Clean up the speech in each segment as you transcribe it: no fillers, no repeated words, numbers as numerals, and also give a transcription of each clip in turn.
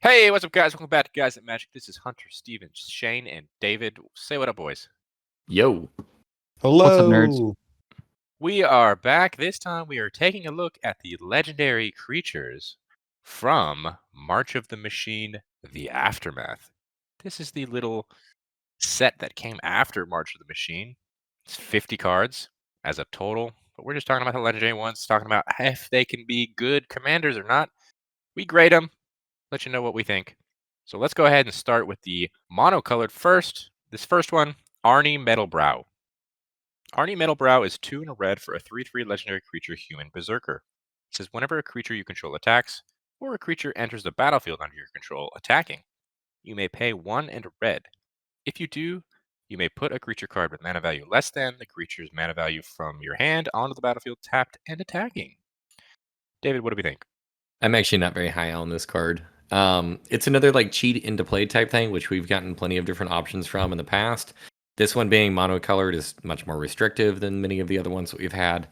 Hey, what's up, guys? Welcome back to Guys at Magic. This is Hunter, Steven, Shane, and David. Say what up, boys. Yo. Hello. What's up, nerds? We are back. This time we are taking a look at the legendary creatures from March of the Machine, The Aftermath. This is the little set that came after March of the Machine. It's 50 cards as a total, but we're just talking about the legendary ones, talking about if they can be good commanders or not. We grade them, let you know what we think. So let's go ahead and start with the monocolored first. This first one, Arni Metalbrow. Arni Metalbrow is 2 and a red for a 3/3 legendary creature human berserker. It says whenever a creature you control attacks, or a creature enters the battlefield under your control attacking, you may pay 1 and a red. If you do, you may put a creature card with mana value less than the creature's mana value from your hand onto the battlefield tapped and attacking. David, what do we think? I'm actually not very high on this card. It's another like cheat into play type thing, which we've gotten plenty of different options from in the past. This one being monocolored is much more restrictive than many of the other ones that we've had.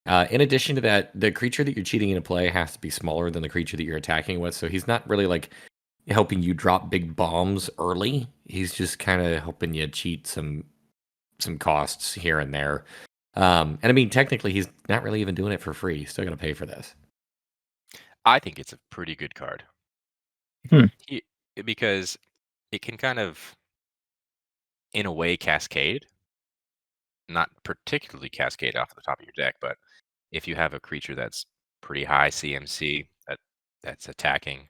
In addition to that, the creature that you're cheating into play has to be smaller than the creature that you're attacking with, so he's not really like helping you drop big bombs early. He's just kind of helping you cheat some costs here and there. And I mean, technically, he's not really even doing it for free. He's still going to pay for this. I think it's a pretty good card. Because it can kind of, in a way, cascade. Not particularly cascade off the top of your deck, but if you have a creature that's pretty high CMC that's attacking,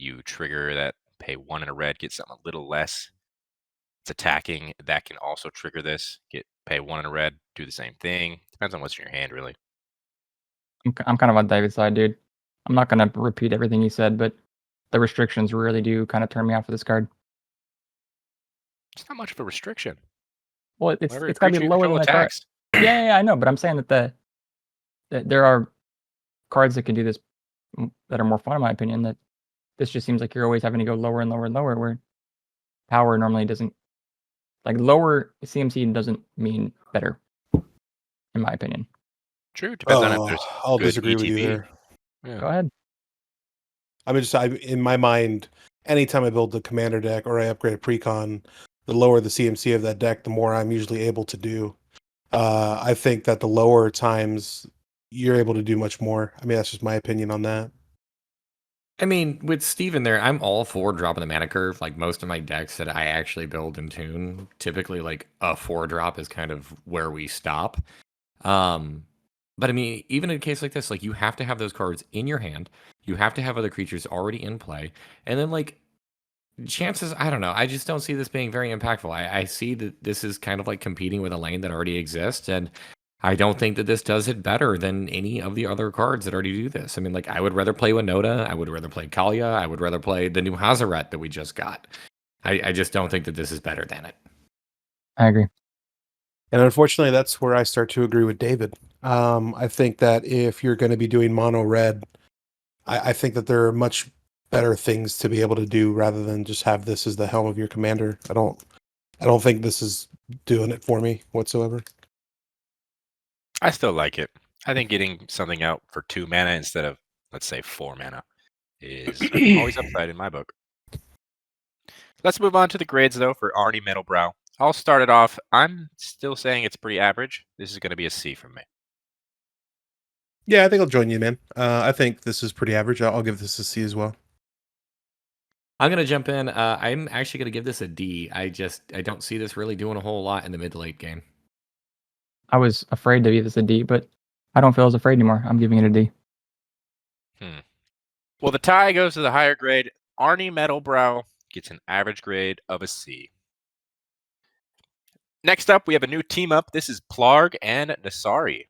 you trigger that, pay 1 and a red, get something a little less. It's attacking, that can also trigger this, pay 1 and a red, do the same thing. Depends on what's in your hand, really. I'm kind of on David's side, dude. I'm not going to repeat everything you said, but the restrictions really do kind of turn me off of this card. It's not much of a restriction. Well, it's got to be lower than the attacks. Yeah, I know, but I'm saying that there are cards that can do this that are more fun, in my opinion. That this just seems like you're always having to go lower and lower and lower, where power normally doesn't. Like lower CMC doesn't mean better, in my opinion. True, depends on if there's I'll good disagree ETB. with you there. Yeah. Go ahead. I mean, in my mind, anytime I build the commander deck or I upgrade a precon, the lower the CMC of that deck, the more I'm usually able to do. I think that the lower times you're able to do much more. I mean, that's just my opinion on that. I mean, with Steven there, I'm all for dropping the mana curve. Like most of my decks that I actually build and tune, typically like a 4-drop is kind of where we stop. But I mean, even in a case like this, like you have to have those cards in your hand. You have to have other creatures already in play. And then like chances, I don't know. I just don't see this being very impactful. I see that this is kind of like competing with a lane that already exists. And I don't think that this does it better than any of the other cards that already do this. I mean, like, I would rather play Winota. I would rather play Kalia. I would rather play the new Hazaret that we just got. I just don't think that this is better than it. I agree. And unfortunately, that's where I start to agree with David. I think that if you're going to be doing mono red, I think that there are much better things to be able to do rather than just have this as the helm of your commander. I don't think this is doing it for me whatsoever. I still like it. I think getting something out for 2 mana instead of, let's say, 4 mana is always upside in my book. Let's move on to the grades, though, for Arni Metalbrow. I'll start it off. I'm still saying it's pretty average. This is going to be a C from me. Yeah, I think I'll join you, man. I think this is pretty average. I'll give this a C as well. I'm going to jump in. I'm actually going to give this a D. I don't see this really doing a whole lot in the mid to late game. I was afraid to give this a D, but I don't feel as afraid anymore. I'm giving it a D. Well, the tie goes to the higher grade. Arni Metalbrow gets an average grade of a C. Next up, we have a new team up. This is Plargg and Nassari.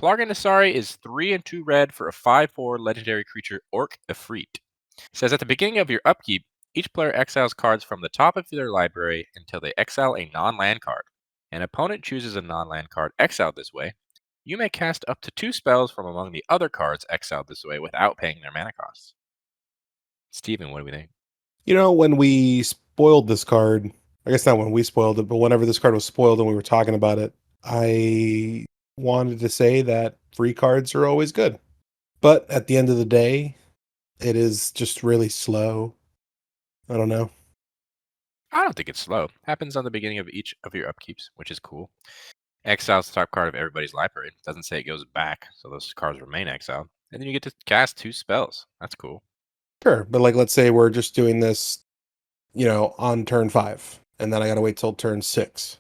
Plargg and Nassari is 3 and 2 red for a 5/4 legendary creature Orc Efreet. It says at the beginning of your upkeep, each player exiles cards from the top of their library until they exile a non-land card. An opponent chooses a non-land card exiled this way. You may cast up to 2 spells from among the other cards exiled this way without paying their mana costs. Steven, what do we think? You know, when we spoiled this card, I guess not when we spoiled it, but whenever this card was spoiled and we were talking about it, I wanted to say that free cards are always good. But at the end of the day, it is just really slow. I don't know. I don't think it's slow. Happens on the beginning of each of your upkeeps, which is cool. Exile's the top card of everybody's library. Doesn't say it goes back, so those cards remain exiled. And then you get to cast 2 spells. That's cool. Sure, but like, let's say we're just doing this, on turn 5, and then I got to wait till turn 6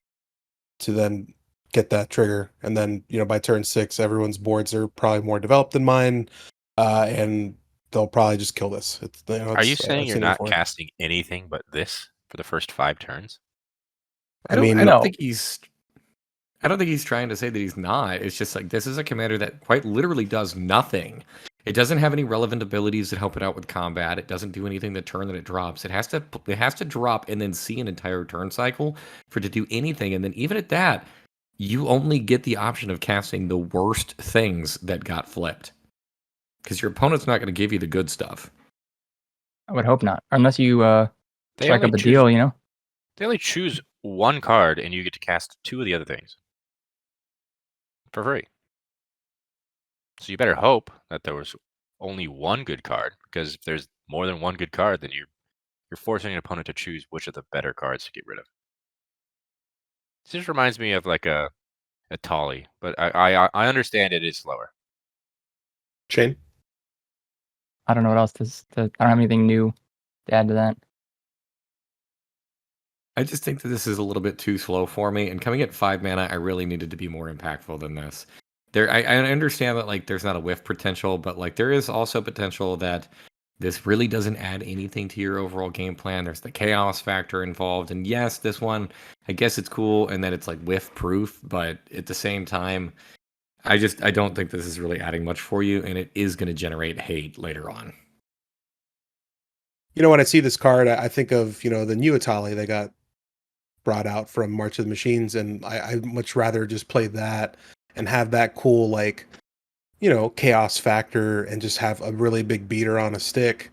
to then get that trigger, and then by turn 6, everyone's boards are probably more developed than mine, and they'll probably just kill this. Are you saying I've you're seen it not before. casting anything but this for the first 5 turns? I mean, don't think he's trying to say that he's not. It's just like this is a commander that quite literally does nothing. It doesn't have any relevant abilities that help it out with combat. It doesn't do anything the turn that it drops. It has to drop and then see an entire turn cycle for it to do anything. And then even at that, you only get the option of casting the worst things that got flipped. Because your opponent's not going to give you the good stuff. I would hope not, unless you They strike only up a choose- deal. They only choose 1 card, and you get to cast 2 of the other things for free. So you better hope that there was only 1 good card, because if there's more than 1 good card, then you're forcing an opponent to choose which of the better cards to get rid of. This just reminds me of like a Tolly, but I understand it is slower. Shane? I don't know what else I don't have anything new to add to that. I just think that this is a little bit too slow for me. And coming at 5 mana, I really needed to be more impactful than this. I understand that like there's not a whiff potential, but like there is also potential that this really doesn't add anything to your overall game plan. There's the chaos factor involved, and yes, this one, I guess it's cool and that it's like whiff proof, but at the same time, I don't think this is really adding much for you, and it is going to generate hate later on. When I see this card, I think of the new Atali they got brought out from March of the Machines, and I'd much rather just play that and have that cool chaos factor and just have a really big beater on a stick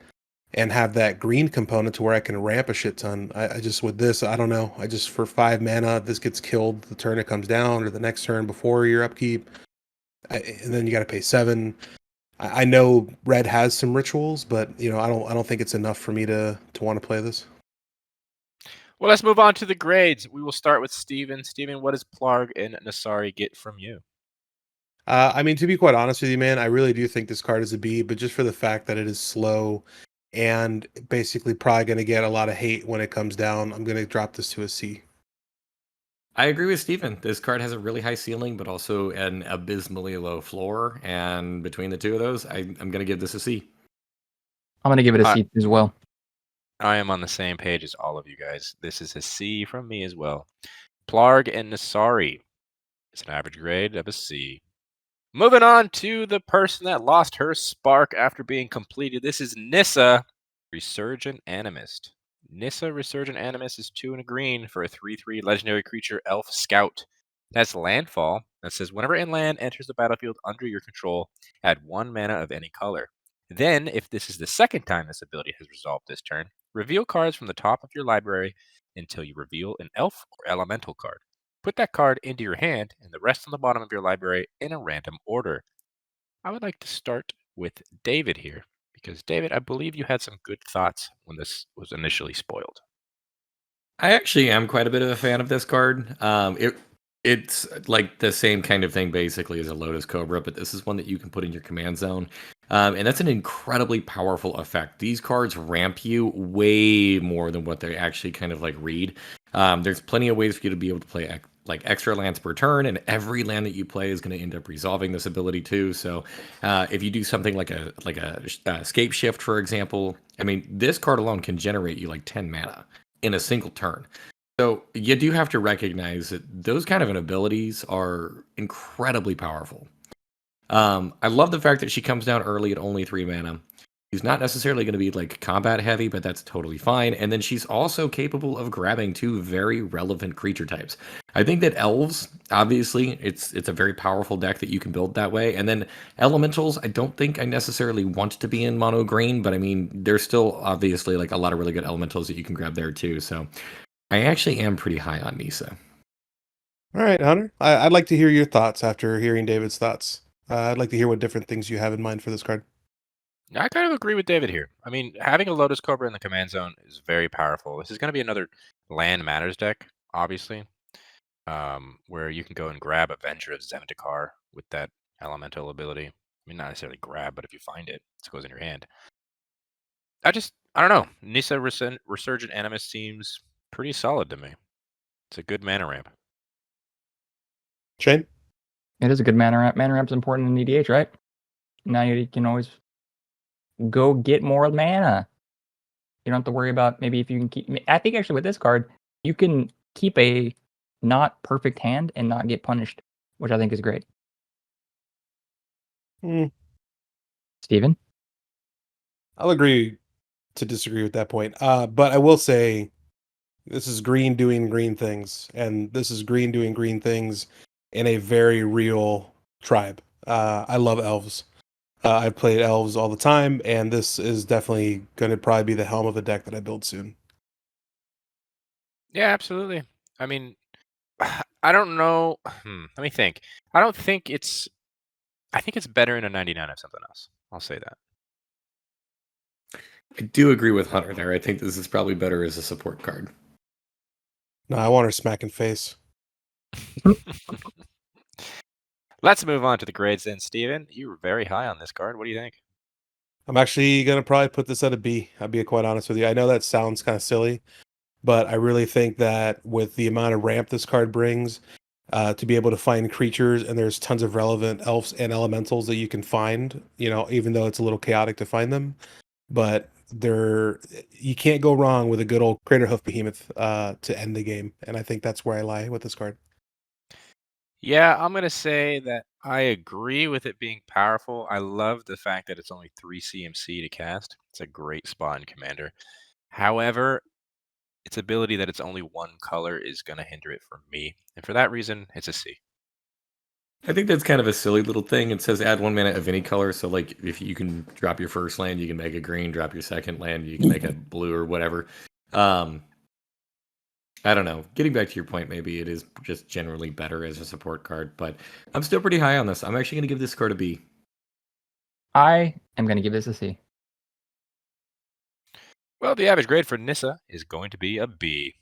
and have that green component to where I can ramp a shit ton. I just with this, I don't know. I just for 5 mana, this gets killed the turn it comes down or the next turn before your upkeep, and then you got to pay 7. I know red has some rituals, but I don't think it's enough for me to want to play this. Well, let's move on to the grades. We will start with Steven. Steven, what does Plargg and Nassari get from you? To be quite honest with you, man, I really do think this card is a B, but just for the fact that it is slow and basically probably going to get a lot of hate when it comes down, I'm going to drop this to a C. I agree with Steven. This card has a really high ceiling, but also an abysmally low floor. And between the two of those, I'm going to give this a C. I'm going to give it a C as well. I am on the same page as all of you guys. This is a C from me as well. Plargg and Nassari. It's an average grade of a C. Moving on to the person that lost her spark after being completed. This is Nissa, Resurgent Animist. Nissa, Resurgent Animist is 2 and a green for a 3/3 legendary creature Elf Scout. That's landfall. That says whenever inland enters the battlefield under your control, add 1 mana of any color. Then, if this is the second time this ability has resolved this turn, reveal cards from the top of your library until you reveal an elf or elemental card. Put that card into your hand and the rest on the bottom of your library in a random order. I would like to start with David here, because David, I believe you had some good thoughts when this was initially spoiled. I actually am quite a bit of a fan of this card. It's like the same kind of thing basically as a Lotus Cobra, but this is one that you can put in your command zone. And that's an incredibly powerful effect. These cards ramp you way more than what they actually kind of like read. There's plenty of ways for you to be able to play like extra lands per turn, and every land that you play is going to end up resolving this ability too. So if you do something like a escape shift, for example, this card alone can generate you like 10 mana in a single turn. So you do have to recognize that those kind of abilities are incredibly powerful. I love the fact that she comes down early at only 3 mana. She's not necessarily going to be like combat heavy, but that's totally fine. And then she's also capable of grabbing 2 very relevant creature types. I think that elves, obviously, it's a very powerful deck that you can build that way. And then elementals, I don't think I necessarily want to be in mono green, but there's still obviously like a lot of really good elementals that you can grab there too. So I actually am pretty high on Nissa. All right, Hunter. I'd like to hear your thoughts after hearing David's thoughts. I'd like to hear what different things you have in mind for this card. I kind of agree with David here. I mean, having a Lotus Cobra in the command zone is very powerful. This is going to be another land matters deck, obviously, where you can go and grab Avenger of Zendikar with that elemental ability. I mean, not necessarily grab, but if you find it, it goes in your hand. I don't know. Nissa Resurgent Animist seems pretty solid to me. It's a good mana ramp. Shane? It is a good mana ramp. Mana ramp's important in EDH, right? Now you can always go get more mana. You don't have to worry about maybe if you can keep. I think actually with this card, you can keep a not perfect hand and not get punished, which I think is great. Steven? I'll agree to disagree with that point. But I will say this is green doing green things, and this is green doing green things in a very real tribe. I love elves. I played elves all the time, and this is definitely going to probably be the helm of a deck that I build soon. Yeah, absolutely. I mean, I don't know. Let me think. I think it's better in a 99 of something else. I'll say that. I do agree with Hunter there. I think this is probably better as a support card. No, I want her smacking face. Let's move on to the grades then, Steven. You were very high on this card. What do you think? I'm actually going to probably put this at a B. I'll be quite honest with you. I know that sounds kind of silly, but I really think that with the amount of ramp this card brings, to be able to find creatures, and there's tons of relevant elves and elementals that you can find, even though it's a little chaotic to find them, but you can't go wrong with a good old Craterhoof Behemoth to end the game, and I think that's where I lie with this card. Yeah, I'm going to say that I agree with it being powerful. I love the fact that it's only 3 CMC to cast. It's a great spot in Commander. However, its ability that it's only one color is going to hinder it for me. And for that reason, it's a C. I think that's kind of a silly little thing. It says add 1 mana of any color. So, like, if you can drop your first land, you can make a green. Drop your second land, you can make a blue or whatever. I don't know. Getting back to your point, maybe it is just generally better as a support card, but I'm still pretty high on this. I'm actually going to give this card a B. I am going to give this a C. Well, the average grade for Nissa is going to be a B.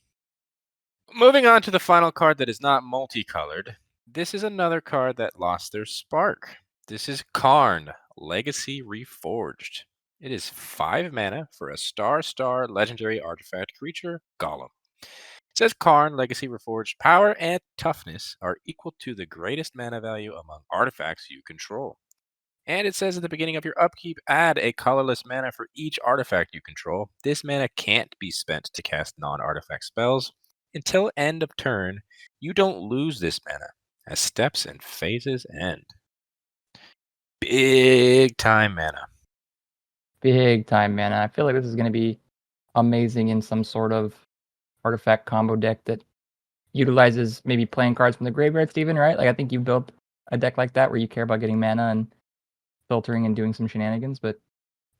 Moving on to the final card that is not multicolored. This is another card that lost their spark. This is Karn, Legacy Reforged. It is 5 mana for a star legendary artifact creature, Golem. It says Karn, Legacy Reforged, power and toughness are equal to the greatest mana value among artifacts you control. And it says at the beginning of your upkeep, add a colorless mana for each artifact you control. This mana can't be spent to cast non-artifact spells. Until end of turn, you don't lose this mana, as steps and phases end. Big time mana. Big time mana. I feel like this is going to be amazing in some sort of artifact combo deck that utilizes maybe playing cards from the graveyard, Steven, right? Like, I think you built a deck like that where you care about getting mana and filtering and doing some shenanigans. But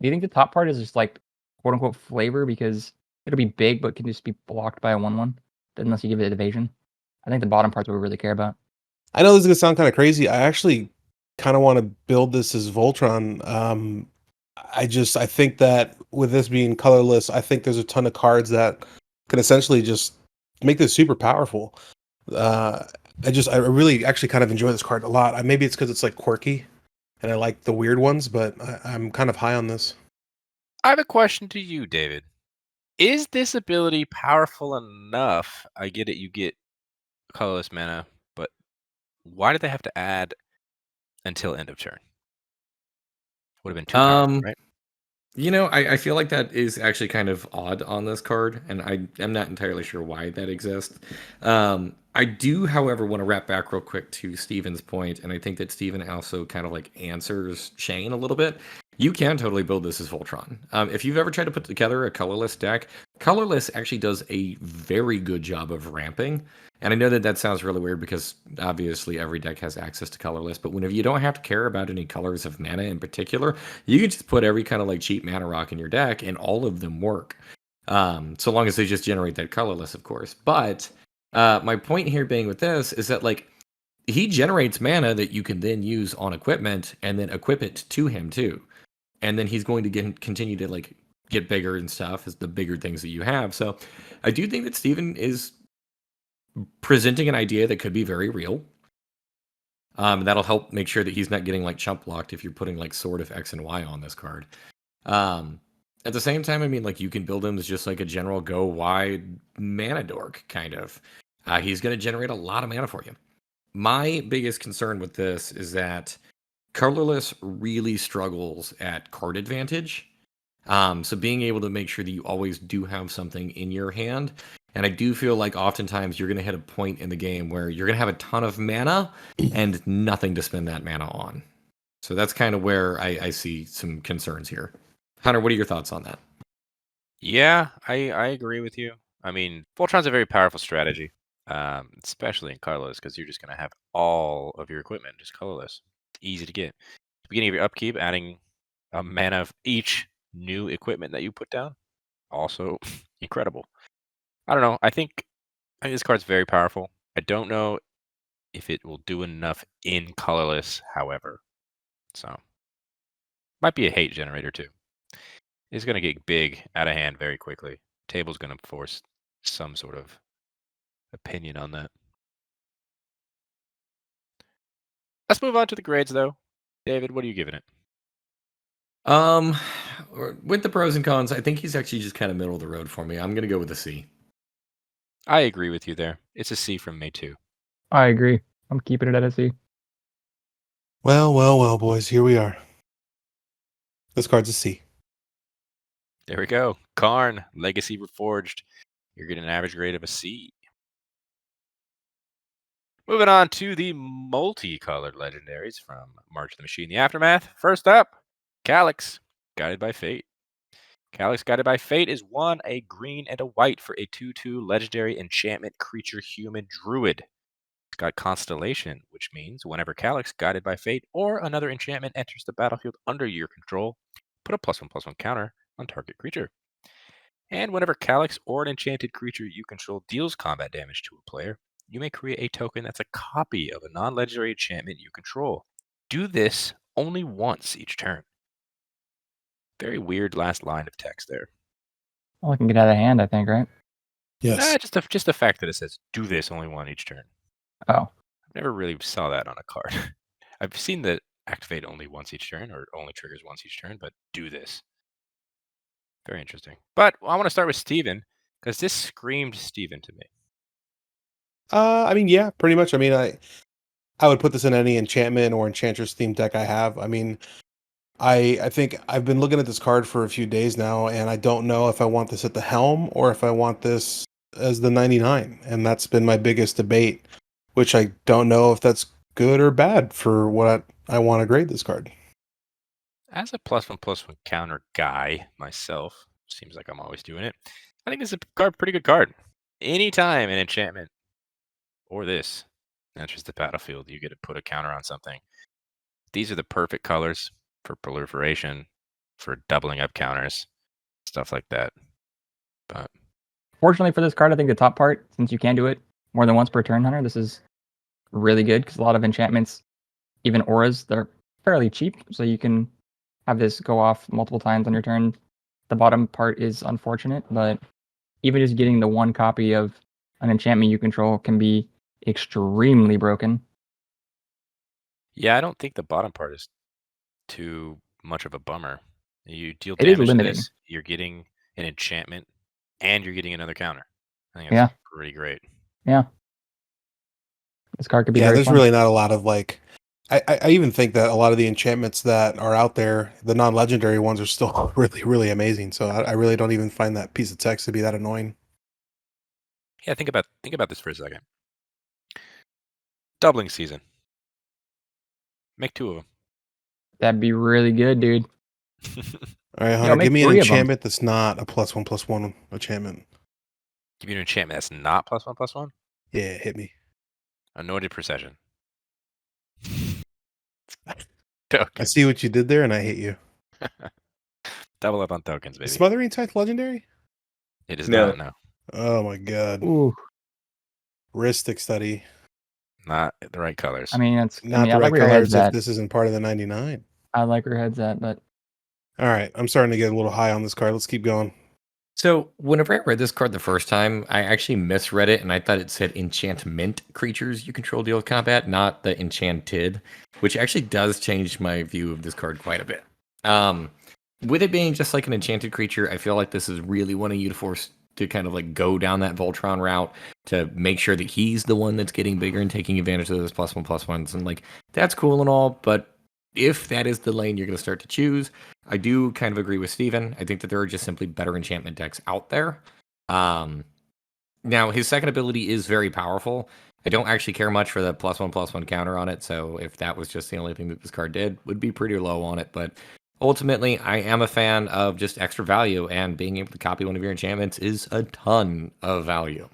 do you think the top part is just like quote unquote flavor because it'll be big but can just be blocked by a 1/1 unless you give it evasion? I think the bottom part's what we really care about. I know this is going to sound kind of crazy. I actually kind of want to build this as Voltron. I think that with this being colorless, I think there's a ton of cards that can essentially just make this super powerful. I really actually kind of enjoy this card a lot. Maybe it's because it's like quirky and I like the weird ones, but I'm kind of high on this. I have a question to you, David. Is this ability powerful enough? I get it, you get colorless mana, but why did they have to add until end of turn? Would have been 2 turns, right? I feel like that is actually kind of odd on this card, and I'm not entirely sure why that exists. I do, however, want to wrap back real quick to Steven's point, and I think that Steven also kind of like answers Shane a little bit. You can totally build this as Voltron. If you've ever tried to put together a colorless deck, colorless actually does a very good job of ramping. And I know that sounds really weird because obviously every deck has access to colorless, but whenever you don't have to care about any colors of mana in particular, you can just put every kind of like cheap mana rock in your deck and all of them work. So long as they just generate that colorless, of course. But my point here being with this is that like he generates mana that you can then use on equipment and then equip it to him too. and then he's going to continue to like get bigger and stuff as the bigger things that you have. So I do think that Steven is presenting an idea that could be very real. That'll help make sure that he's not getting like chump blocked if you're putting like Sword of X and Y on this card. At the same time, I mean, like you can build him as just like a general go wide mana dork kind of. He's going to generate a lot of mana for you. My biggest concern with this is that colorless really struggles at card advantage. So being able to make sure that you always do have something in your hand. And I do feel like oftentimes you're going to hit a point in the game where you're going to have a ton of mana and nothing to spend that mana on. So that's kind of where I see some concerns here. Hunter, what are your thoughts on that? Yeah, I agree with you. I mean, Voltron's a very powerful strategy, especially in colorless, because you're just going to have all of your equipment just colorless. Easy to get. Beginning of your upkeep, adding a mana of each new equipment that you put down, also incredible. I don't know. I think this card's very powerful. I don't know if it will do enough in colorless, however. So, might be a hate generator too. It's going to get big out of hand very quickly. Table's going to force some sort of opinion on that. Let's move on to the grades, though. David, what are you giving it? With the pros and cons, I think he's actually just kind of middle of the road for me. I'm going to go with a C. I agree with you there. It's a C from me, too. I agree. I'm keeping it at a C. Well, boys. Here we are. This card's a C. There we go. Karn, Legacy Reforged. You're getting an average grade of a C. Moving on to the multicolored legendaries from March of the Machine, the Aftermath. First up, Calix, Guided by Fate. Calix, Guided by Fate is 1, a green and a white for a 2/2 legendary enchantment creature human druid. It's got Constellation, which means whenever Calix, Guided by Fate, or another enchantment enters the battlefield under your control, put a +1/+1 counter on target creature. And whenever Calix or an enchanted creature you control deals combat damage to a player, you may create a token that's a copy of a non-legendary enchantment you control. Do this only once each turn. Very weird last line of text there. Well, I can get out of hand, I think, right? Yes. Just the fact that it says do this only one each turn. Oh. I've never really saw that on a card. I've seen that activate only once each turn or only triggers once each turn, but do this. Very interesting. But I want to start with Steven because this screamed Steven to me. I mean, yeah, pretty much. I mean, I would put this in any enchantment or enchantress themed deck I have. I mean, I think I've been looking at this card for a few days now, and I don't know if I want this at the helm or if I want this as the 99, and that's been my biggest debate, which I don't know if that's good or bad for what I want to grade this card. As a +1/+1 counter guy myself, seems like I'm always doing it. I think this is a pretty good card. Anytime an enchantment or this enters the battlefield, you get to put a counter on something. These are the perfect colors for proliferation, for doubling up counters, stuff like that. But fortunately for this card, I think the top part, since you can do it more than once per turn, Hunter, this is really good because a lot of enchantments, even auras, they're fairly cheap, so you can have this go off multiple times on your turn. The bottom part is unfortunate, but even just getting the one copy of an enchantment you control can be extremely broken. yeah, I don't think the bottom part is too much of a bummer. You deal It is damage to limiting. this, you're getting an enchantment, and you're getting another counter. I think that's pretty great. Yeah. This card could be Yeah, very there's fun. really not a lot of like. I even think that a lot of the enchantments that are out there, the non-legendary ones, are still really, really amazing. So I really don't even find that piece of text to be that annoying. Yeah, think about this for a second. Doubling season. Make 2 of them. That'd be really good, dude. All right, Hunter, make give me an 3 of 'em. enchantment that's not a +1/+1 enchantment. Give you an enchantment that's not +1/+1? Yeah, hit me. Anointed Procession. I Tokens. see what you did there, and I hate you. Double up on tokens, baby. Is Smothering Tithe legendary? It is not, no. Oh my god. Ooh. Ristic study. Not the right colors. I mean, Not the I right like where your head's colors if at. this isn't part of the 99. I like where your head's at, but All right, I'm starting to get a little high on this card. Let's keep going. So whenever I read this card the first time, I actually misread it, and I thought it said enchantment creatures you control deal with combat, not the enchanted, which actually does change my view of this card quite a bit. With it being just like an enchanted creature, I feel like this is really wanting you to force to kind of like go down that Voltron route to make sure that he's the one that's getting bigger and taking advantage of those +1/+1s. And like, that's cool and all, but if that is the lane you're going to start to choose, I do kind of agree with Steven. I think that there are just simply better enchantment decks out there. Now, his second ability is very powerful. I don't actually care much for the +1/+1 counter on it, so if that was just the only thing that this card did, would be pretty low on it. But ultimately, I am a fan of just extra value, and being able to copy one of your enchantments is a ton of value.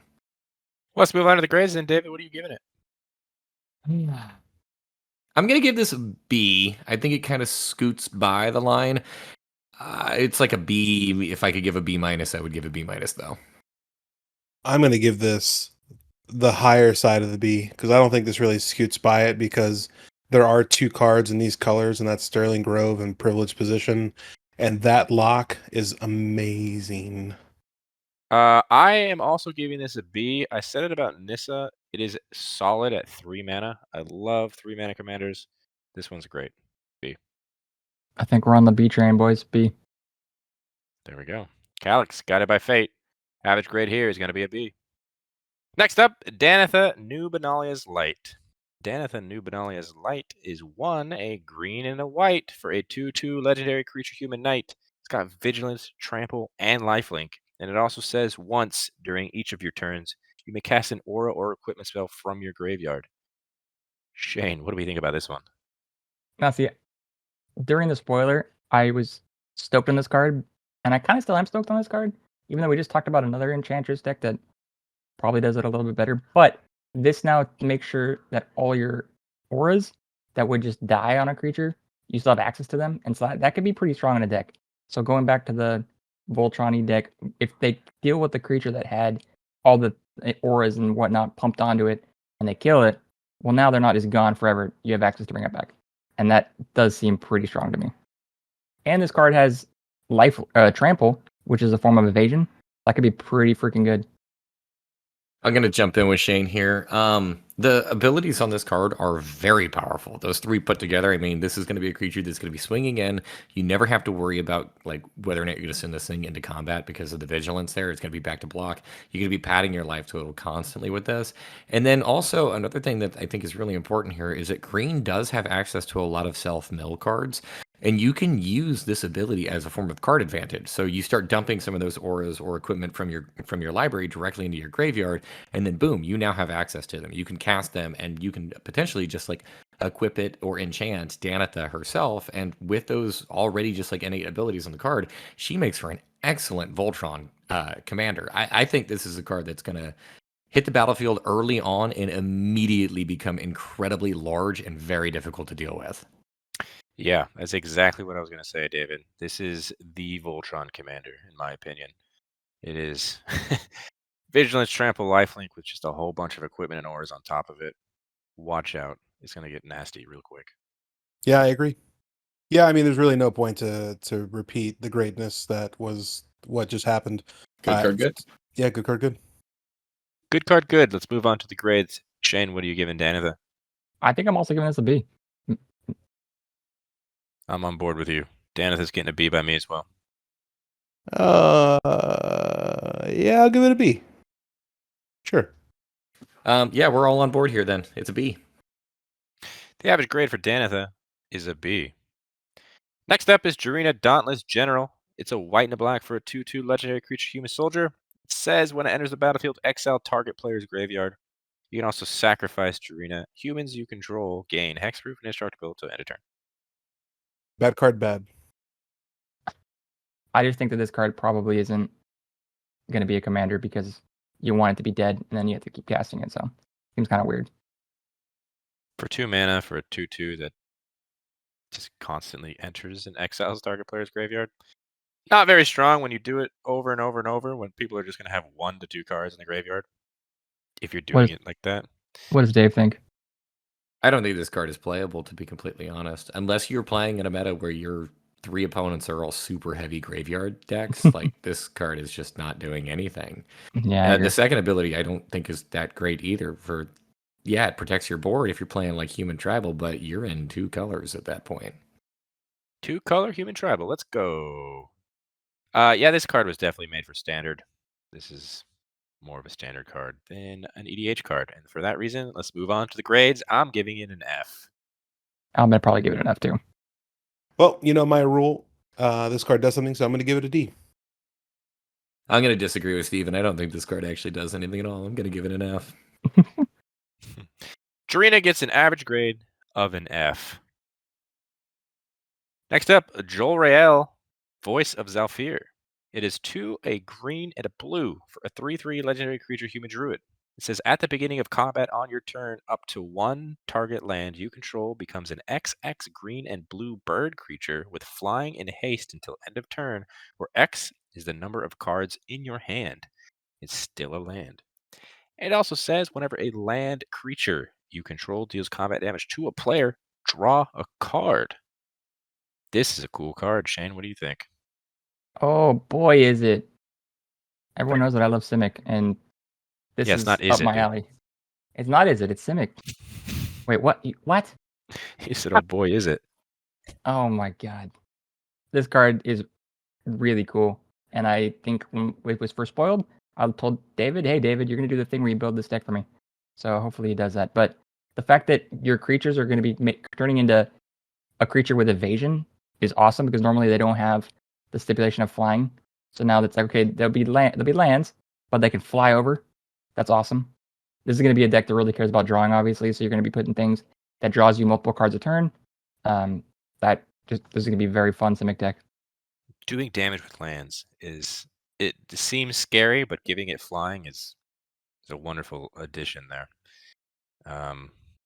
Let's move on to the grades then, David. What are you giving it? I'm going to give this a B. I think it kind of scoots by the line. It's like a B. If I could give a B-, I would give a B-, though. I'm going to give this the higher side of the B because I don't think this really scoots by it because there are 2 cards in these colors, and that's Sterling Grove and Privileged Position, and that lock is amazing. I am also giving this a B. I said it about Nissa. It is solid at 3 mana. I love 3 mana commanders. This one's great. B. I think we're on the B train, boys. B. There we go. Calix, guided by fate. Average grade here is going to be a B. Next up, Danitha, New Benalia's Light. Danitha, New Benalia's Light is 1, a green and a white for a 2/2 legendary creature human knight. It's got Vigilance, Trample, and Lifelink. And it also says once during each of your turns, you may cast an aura or equipment spell from your graveyard. Shane, what do we think about this one? Now, see, during the spoiler, I was stoked on this card, and I kind of still am stoked on this card, even though we just talked about another Enchantress deck that probably does it a little bit better. But this now makes sure that all your auras that would just die on a creature, you still have access to them, and so that could be pretty strong in a deck. So going back to the Voltron-y deck, if they deal with the creature that had all the auras and whatnot pumped onto it, and they kill it, well, now they're not just gone forever. You have access to bring it back. And that does seem pretty strong to me. And this card has Trample, which is a form of evasion. That could be pretty freaking good. I'm going to jump in with Shane here. The abilities on this card are very powerful. Those 3 put together, I mean, this is going to be a creature that's going to be swinging in. You never have to worry about like whether or not you're going to send this thing into combat because of the vigilance there. It's going to be back to block. You're going to be padding your life total constantly with this. And then also another thing that I think is really important here is that green does have access to a lot of self-mill cards. And you can use this ability as a form of card advantage. So you start dumping some of those auras or equipment from your library directly into your graveyard, and then boom, you now have access to them. You can cast them, and you can potentially just like equip it or enchant Danitha herself. And with those already just like innate abilities on the card, she makes for an excellent Voltron commander. I think this is a card that's going to hit the battlefield early on and immediately become incredibly large and very difficult to deal with. Yeah, that's exactly what I was going to say, David. This is the Voltron commander, in my opinion. It is Vigilance, Trample, Lifelink with just a whole bunch of equipment and auras on top of it. Watch out. It's going to get nasty real quick. Yeah, I agree. Yeah, I mean, there's really no point to repeat the greatness that was what just happened. Good card, good. Yeah, good card, good. Good card, good. Let's move on to the grades. Shane, what are you giving Danitha? I think I'm also giving this a B. I'm on board with you. Danitha's getting a B by me as well. Yeah, I'll give it a B. Sure. Yeah, we're all on board here then. It's a B. The average grade for Danitha is a B. Next up is Jirina, Dauntless General. It's a white and a black for a 2/2 legendary creature human soldier. It says when it enters the battlefield, exile target player's graveyard. You can also sacrifice Jirina. Humans you control gain hexproof and indestructible to end a turn. Bad card, bad. I just think that this card probably isn't going to be a commander because you want it to be dead and then you have to keep casting it. So seems kind of weird. For 2 mana for a 2/2 that just constantly enters and exiles target player's graveyard. Not very strong when you do it over and over and over when people are just going to have 1 to 2 cards in the graveyard. If you're doing it like that. What does Dave think? I don't think this card is playable, to be completely honest. Unless you're playing in a meta where you're 3 opponents are all super heavy graveyard decks, like this card is just not doing anything. Yeah. The second ability I don't think is that great either. It protects your board if you're playing like human tribal, but you're in 2 colors at that point. 2-color human tribal. Let's go. Yeah, this card was definitely made for standard. This is more of a standard card than an EDH card. And for that reason, let's move on to the grades. I'm giving it an F. I'm going to probably give it an F too. Well, you know my rule. This card does something, so I'm going to give it a D. I'm going to disagree with Steven. I don't think this card actually does anything at all. I'm going to give it an F. Jirina gets an average grade of an F. Next up, Jolrael, Voice of Zhalfir. It is 2, a green, and a blue for a 3/3 legendary creature human druid. It says at the beginning of combat on your turn, up to 1 target land you control becomes an XX green and blue bird creature with flying and haste until end of turn, where X is the number of cards in your hand. It's still a land. It also says whenever a land creature you control deals combat damage to a player, draw a card. This is a cool card. Shane, what do you think? Oh boy, is it! Everyone knows that I love Simic, and this is not up my alley. It's not, is it? It's Simic. Wait, what? What? He said, "Oh boy, is it!" Oh my god, this card is really cool. And I think when it was first spoiled, I told David, "Hey, David, you're gonna do the thing where you build this deck for me." So hopefully he does that. But the fact that your creatures are going to be turning into a creature with evasion is awesome because normally they don't have the stipulation of flying. So now that's like, okay, there'll be lands, but they can fly over. That's awesome. This is going to be a deck that really cares about drawing, obviously. So you're going to be putting things that draws you multiple cards a turn. This is going to be a very fun Simic deck. Doing damage with lands it seems scary, but giving it flying is a wonderful addition there.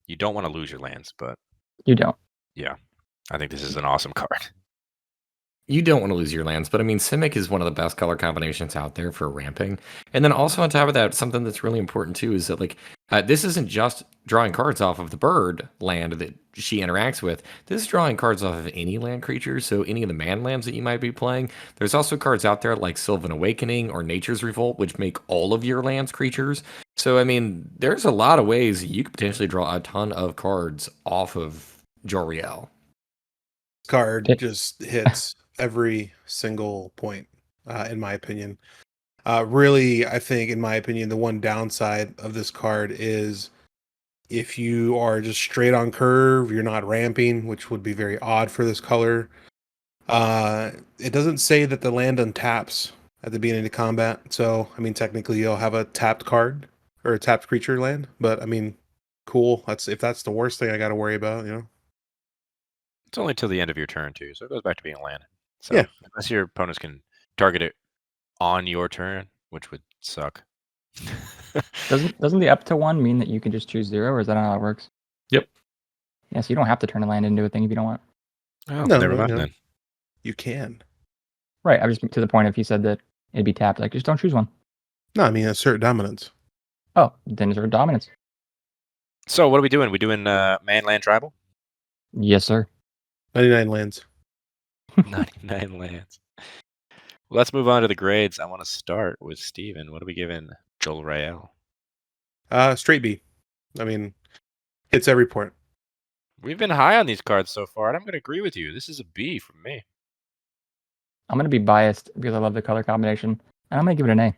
You don't want to lose your lands, but you don't. Yeah, I think this is an awesome card. You don't want to lose your lands, but I mean, Simic is one of the best color combinations out there for ramping. And then also on top of that, something that's really important too is that this isn't just drawing cards off of the bird land that she interacts with. This is drawing cards off of any land creature, so any of the man lands that you might be playing. There's also cards out there like Sylvan Awakening or Nature's Revolt, which make all of your lands creatures. So I mean, there's a lot of ways you could potentially draw a ton of cards off of Jolrael. Card just hits every single point, in my opinion. Really, I think, in my opinion, the one downside of this card is if you are just straight on curve, you're not ramping, which would be very odd for this color. It doesn't say that the land untaps at the beginning of combat. So, I mean, technically you'll have a tapped card or a tapped creature land, but I mean, cool. If that's the worst thing I got to worry about, you know? It's only till the end of your turn too, so it goes back to being a land. So yeah, unless your opponents can target it on your turn, which would suck. Doesn't the up to 1 mean that you can just choose 0, or is that not how it works? Yep. Yeah, so you don't have to turn a land into a thing if you don't want. Oh, no, never mind then. You can. Right, I was to the point if you said that it'd be tapped, like just don't choose one. No, I mean assert dominance. Oh, then assert dominance. So what are we doing? We doing man land tribal? Yes, sir. 99 lands. 99 lands. Well, let's move on to the grades. I want to start with Steven. What are we giving Jolrael? Straight B. I mean, hits every point. We've been high on these cards so far, and I'm going to agree with you. This is a B from me. I'm going to be biased because I love the color combination, and I'm going to give it an A.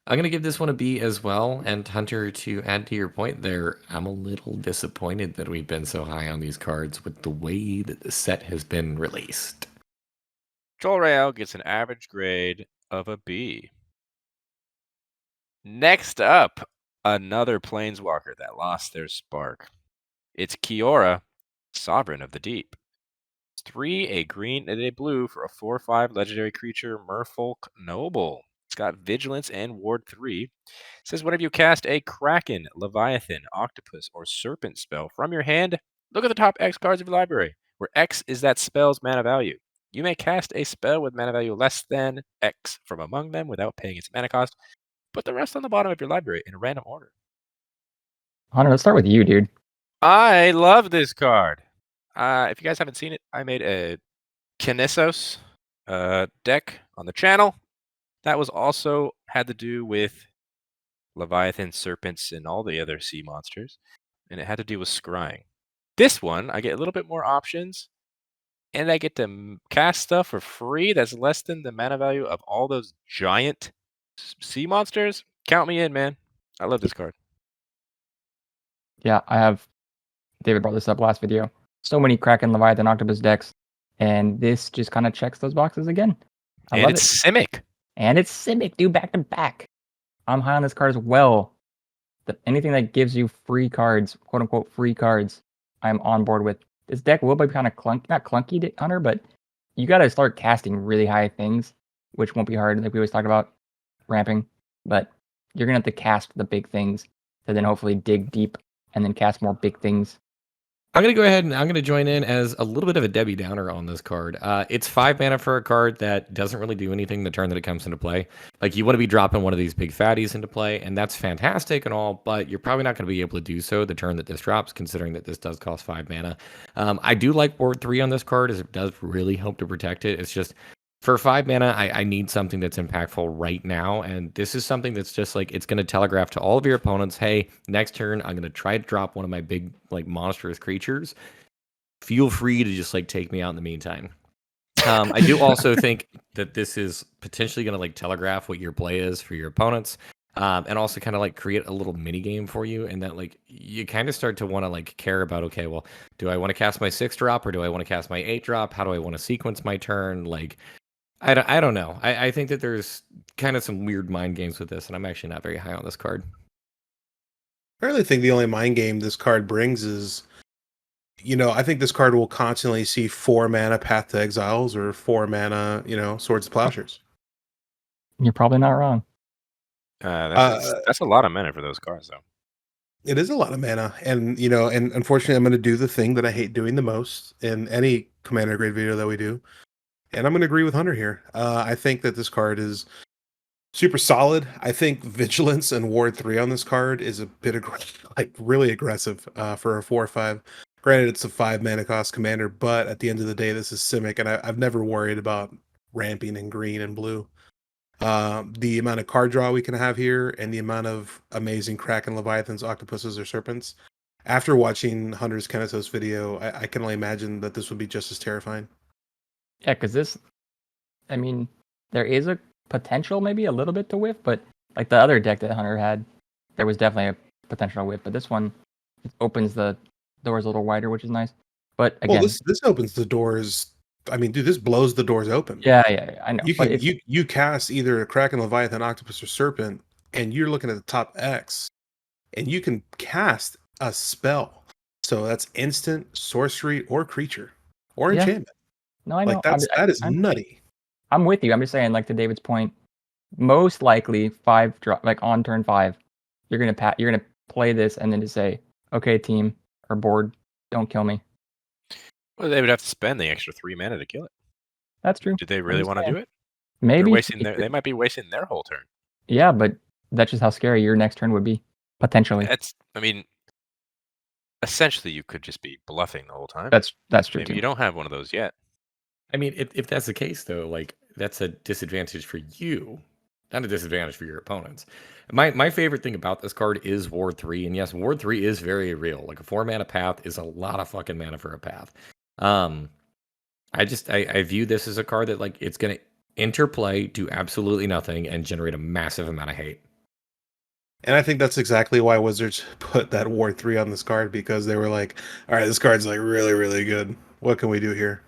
I'm going to give this one a B as well. And Hunter, to add to your point there, I'm a little disappointed that we've been so high on these cards with the way that the set has been released. Jolrael gets an average grade of a B. Next up, another Planeswalker that lost their spark. It's Kiora, Sovereign of the Deep. 3, a green and a blue for a 4/5 legendary creature, Merfolk Noble. It's got Vigilance and Ward 3. It says whenever you cast a Kraken, Leviathan, Octopus, or Serpent spell from your hand, look at the top X cards of your library, where X is that spell's mana value. You may cast a spell with mana value less than X from among them without paying its mana cost. Put the rest on the bottom of your library in a random order. Hunter, let's start with you, dude. I love this card. If you guys haven't seen it, I made a Kinesos deck on the channel. That was also had to do with Leviathan, serpents, and all the other sea monsters. And it had to do with scrying. This one, I get a little bit more options. And I get to cast stuff for free that's less than the mana value of all those giant sea monsters. Count me in, man. I love this card. Yeah, I have. David brought this up last video. So many Kraken, Leviathan, Octopus decks, and this just kind of checks those boxes again. I love it. Simic. And it's Simic, dude, back to back. I'm high on this card as well. Anything that gives you free cards, quote unquote free cards, I'm on board with. This deck will be kind of clunky, not clunky, Hunter, but you got to start casting really high things, which won't be hard, like we always talk about ramping. But you're going to have to cast the big things to then hopefully dig deep and then cast more big things. I'm going to go ahead and I'm going to join in as a little bit of a Debbie Downer on this card. It's 5 mana for a card that doesn't really do anything the turn that it comes into play. Like, you want to be dropping one of these big fatties into play, and that's fantastic and all, but you're probably not going to be able to do so the turn that this drops, considering that this does cost 5 mana. I do like Ward 3 on this card, as it does really help to protect it. It's just, for 5 mana, I need something that's impactful right now, and this is something that's just like, it's going to telegraph to all of your opponents, hey, next turn, I'm going to try to drop one of my big, like, monstrous creatures. Feel free to just, like, take me out in the meantime. I do also think that this is potentially going to, like, telegraph what your play is for your opponents, and also kind of, like, create a little mini game for you, and that, like, you kind of start to want to, like, care about, okay, well, do I want to cast my 6-drop, or do I want to cast my 8-drop? How do I want to sequence my turn? Like, I don't know. I think that there's kind of some weird mind games with this, and I'm actually not very high on this card. I really think the only mind game this card brings is, I think this card will constantly see 4 mana Path to Exiles or 4 mana, Swords to Plowshares. You're probably not wrong. That's a lot of mana for those cards, though. It is a lot of mana, and and unfortunately, I'm going to do the thing that I hate doing the most in any Commander Grade video that we do. And I'm going to agree with Hunter here. I think that this card is super solid. I think Vigilance and Ward 3 on this card is a bit really aggressive for a 4/5. Granted, it's a 5 mana cost commander, but at the end of the day, this is Simic, and I've never worried about ramping in green and blue. The amount of card draw we can have here and the amount of amazing Kraken, Leviathans, Octopuses, or Serpents. After watching Hunter's Kinesos video, I can only imagine that this would be just as terrifying. Yeah, because this, I mean, there is a potential maybe a little bit to whiff, but like the other deck that Hunter had, there was definitely a potential whiff. But this one opens the doors a little wider, which is nice. But again, well, this opens the doors. I mean, dude, this blows the doors open. Yeah, I know. You cast either a Kraken, Leviathan, Octopus, or Serpent, and you're looking at the top X, and you can cast a spell. So that's instant, sorcery, or creature, or enchantment. No, I know. That is nutty. I'm with you. I'm just saying, like, to David's point, most likely 5 drop, like on turn 5, you're gonna play this and then just say, okay, team or board, don't kill me. Well, they would have to spend the extra 3 mana to kill it. That's true. Do they really want to do it? Maybe they might be wasting their whole turn. Yeah, but that's just how scary your next turn would be, potentially. Essentially, you could just be bluffing the whole time. That's true. Maybe too. You don't have one of those yet. I mean, if that's the case, though, like, that's a disadvantage for you, not a disadvantage for your opponents. My favorite thing about this card is Ward 3, and yes, Ward 3 is very real. Like, a 4 mana path is a lot of fucking mana for a path. I view this as a card that, like, it's going to interplay, do absolutely nothing, and generate a massive amount of hate. And I think that's exactly why Wizards put that Ward 3 on this card, because they were like, all right, this card's like really, really good. What can we do here?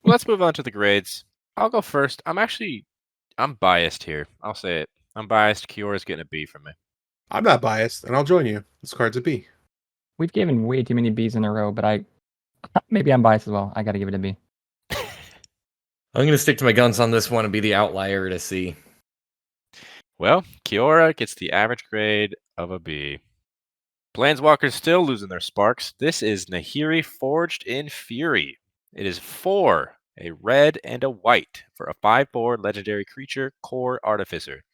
Well, let's move on to the grades. I'll go first. I'm biased here. I'll say it. I'm biased. Kiora's getting a B from me. I'm not biased, and I'll join you. This card's a B. We've given way too many Bs in a row, but maybe I'm biased as well. I got to give it a B. I'm going to stick to my guns on this one and be the outlier at a C. Well, Kiora gets the average grade of a B. Planeswalkers still losing their sparks. This is Nahiri Forged in Fury. It is 4, a red and a white, for a 5/4 legendary creature, Core Artificer.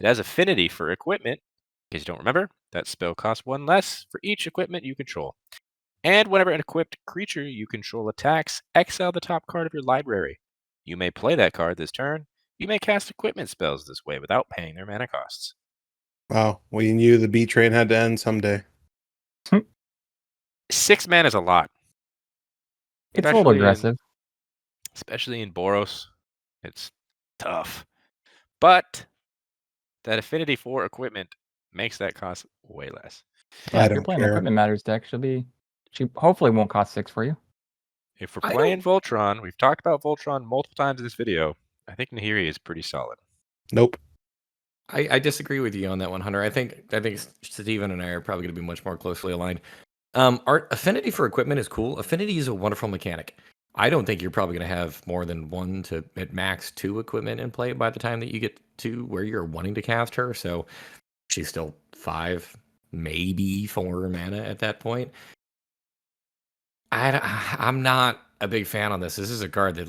It has affinity for equipment. In case you don't remember, that spell costs 1 less for each equipment you control. And whenever an equipped creature you control attacks, exile the top card of your library. You may play that card this turn. You may cast equipment spells this way without paying their mana costs. Wow, we knew the B train had to end someday. 6 mana is a lot. It's a little aggressive. Especially in Boros. It's tough. But that affinity for equipment makes that cost way less. Yeah, if you're playing Equipment Matters deck, she hopefully won't cost 6 for you. If we're playing Voltron, we've talked about Voltron multiple times in this video. I think Nahiri is pretty solid. Nope. I disagree with you on that one, Hunter. I think Steven and I are probably going to be much more closely aligned. Our affinity for equipment is cool. Affinity is a wonderful mechanic. I don't think you're probably going to have more than 1 to at max 2 equipment in play by the time that you get to where you're wanting to cast her. So she's still 5, maybe 4 mana at that point. I'm not a big fan on this. This is a card that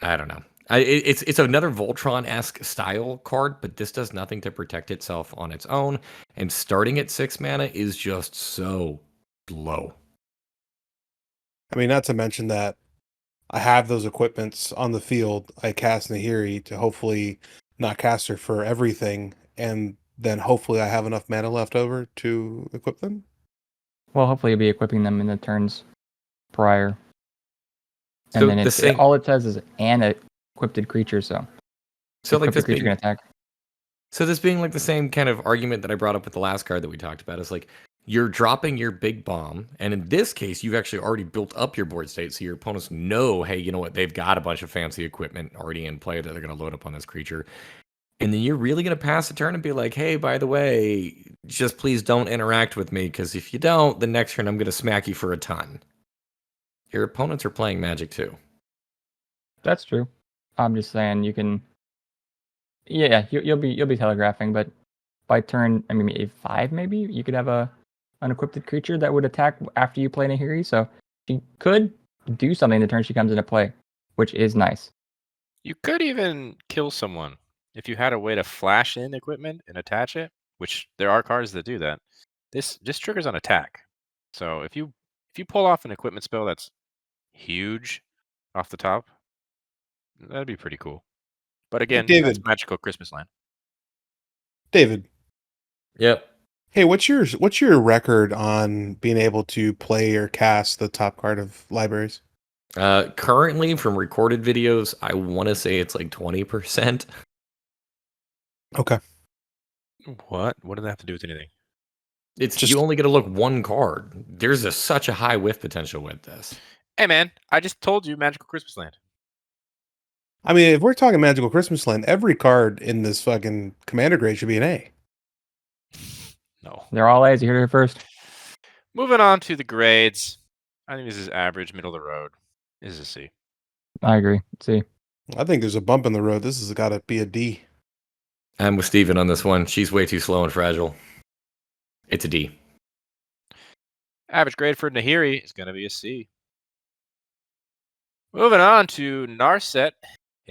I don't know. It's another Voltron-esque style card, but this does nothing to protect itself on its own. And starting at 6 mana is just so low. I mean, not to mention that I have those equipments on the field. I cast Nahiri to hopefully not cast her for everything, and then hopefully I have enough mana left over to equip them. Well, hopefully you'll be equipping them in the turns prior. And then all it says is an equipped creature, so like this creature can attack. So this being like the same kind of argument that I brought up with the last card that we talked about is like you're dropping your big bomb, and in this case, you've actually already built up your board state, so your opponents know, hey, you know what, they've got a bunch of fancy equipment already in play that they're going to load up on this creature. And then you're really going to pass the turn and be like, hey, by the way, just please don't interact with me, because if you don't, the next turn I'm going to smack you for a ton. Your opponents are playing Magic too. That's true. I'm just saying you can. Yeah, you'll be telegraphing, but by turn, I mean, 5 maybe you could have an unequipped creature that would attack after you play Nahiri, so she could do something the turn she comes into play, which is nice. You could even kill someone if you had a way to flash in equipment and attach it, which there are cards that do that. This just triggers on attack. So if you pull off an equipment spell that's huge off the top, that'd be pretty cool. But again, that's Magical Christmas Land. David. Yep. Hey, what's your record on being able to play or cast the top card of libraries? Currently, from recorded videos, I want to say it's like 20%. Okay. What? What does that have to do with anything? It's just you only get to look 1 card. There's such a high whiff potential with this. Hey, man, I just told you Magical Christmas Land. I mean, if we're talking Magical Christmas Land, every card in this fucking Commander grade should be an A. No. They're all A's. You heard it first. Moving on to the grades. I think this is average, middle of the road. This is a C. I agree. C. I think there's a bump in the road. This has got to be a D. I'm with Steven on this one. She's way too slow and fragile. It's a D. Average grade for Nahiri is going to be a C. Moving on to Narset.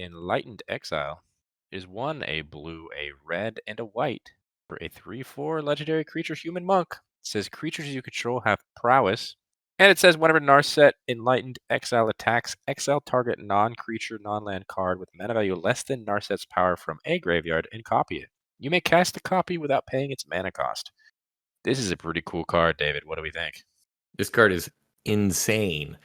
Enlightened Exile is 1 a blue, a red, and a white for a 3/4 legendary creature human monk. It says creatures you control have prowess. And it says whenever Narset Enlightened Exile attacks, exile target non-creature, non-land card with mana value less than Narset's power from a graveyard and copy it. You may cast the copy without paying its mana cost. This is a pretty cool card, David. What do we think? This card is insane.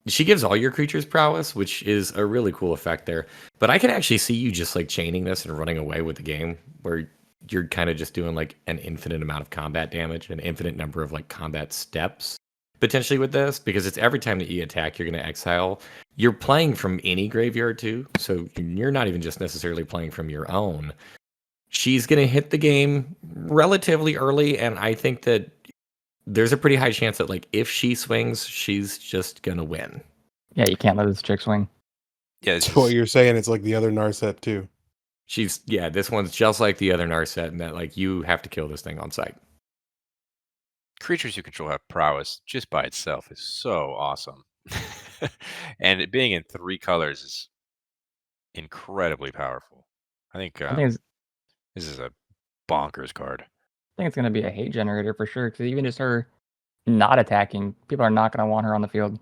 She gives all your creatures prowess, which is a really cool effect there. But I can actually see you just like chaining this and running away with the game, where you're kind of just doing like an infinite amount of combat damage, an infinite number of like combat steps potentially with this, because it's every time that you attack, you're going to exile. You're playing from any graveyard too, so you're not even just necessarily playing from your own. She's going to hit the game relatively early, and I think that there's a pretty high chance that, like, if she swings, she's just gonna win. Yeah, you can't let this chick swing. Yeah, that's what you're saying. It's like the other Narset too. This one's just like the other Narset, in that like you have to kill this thing on sight. Creatures you control have prowess just by itself is so awesome, and it being in 3 colors is incredibly powerful. I think this is a bonkers card. think it's going to be a hate generator for sure, because even just her not attacking, people are not going to want her on the field.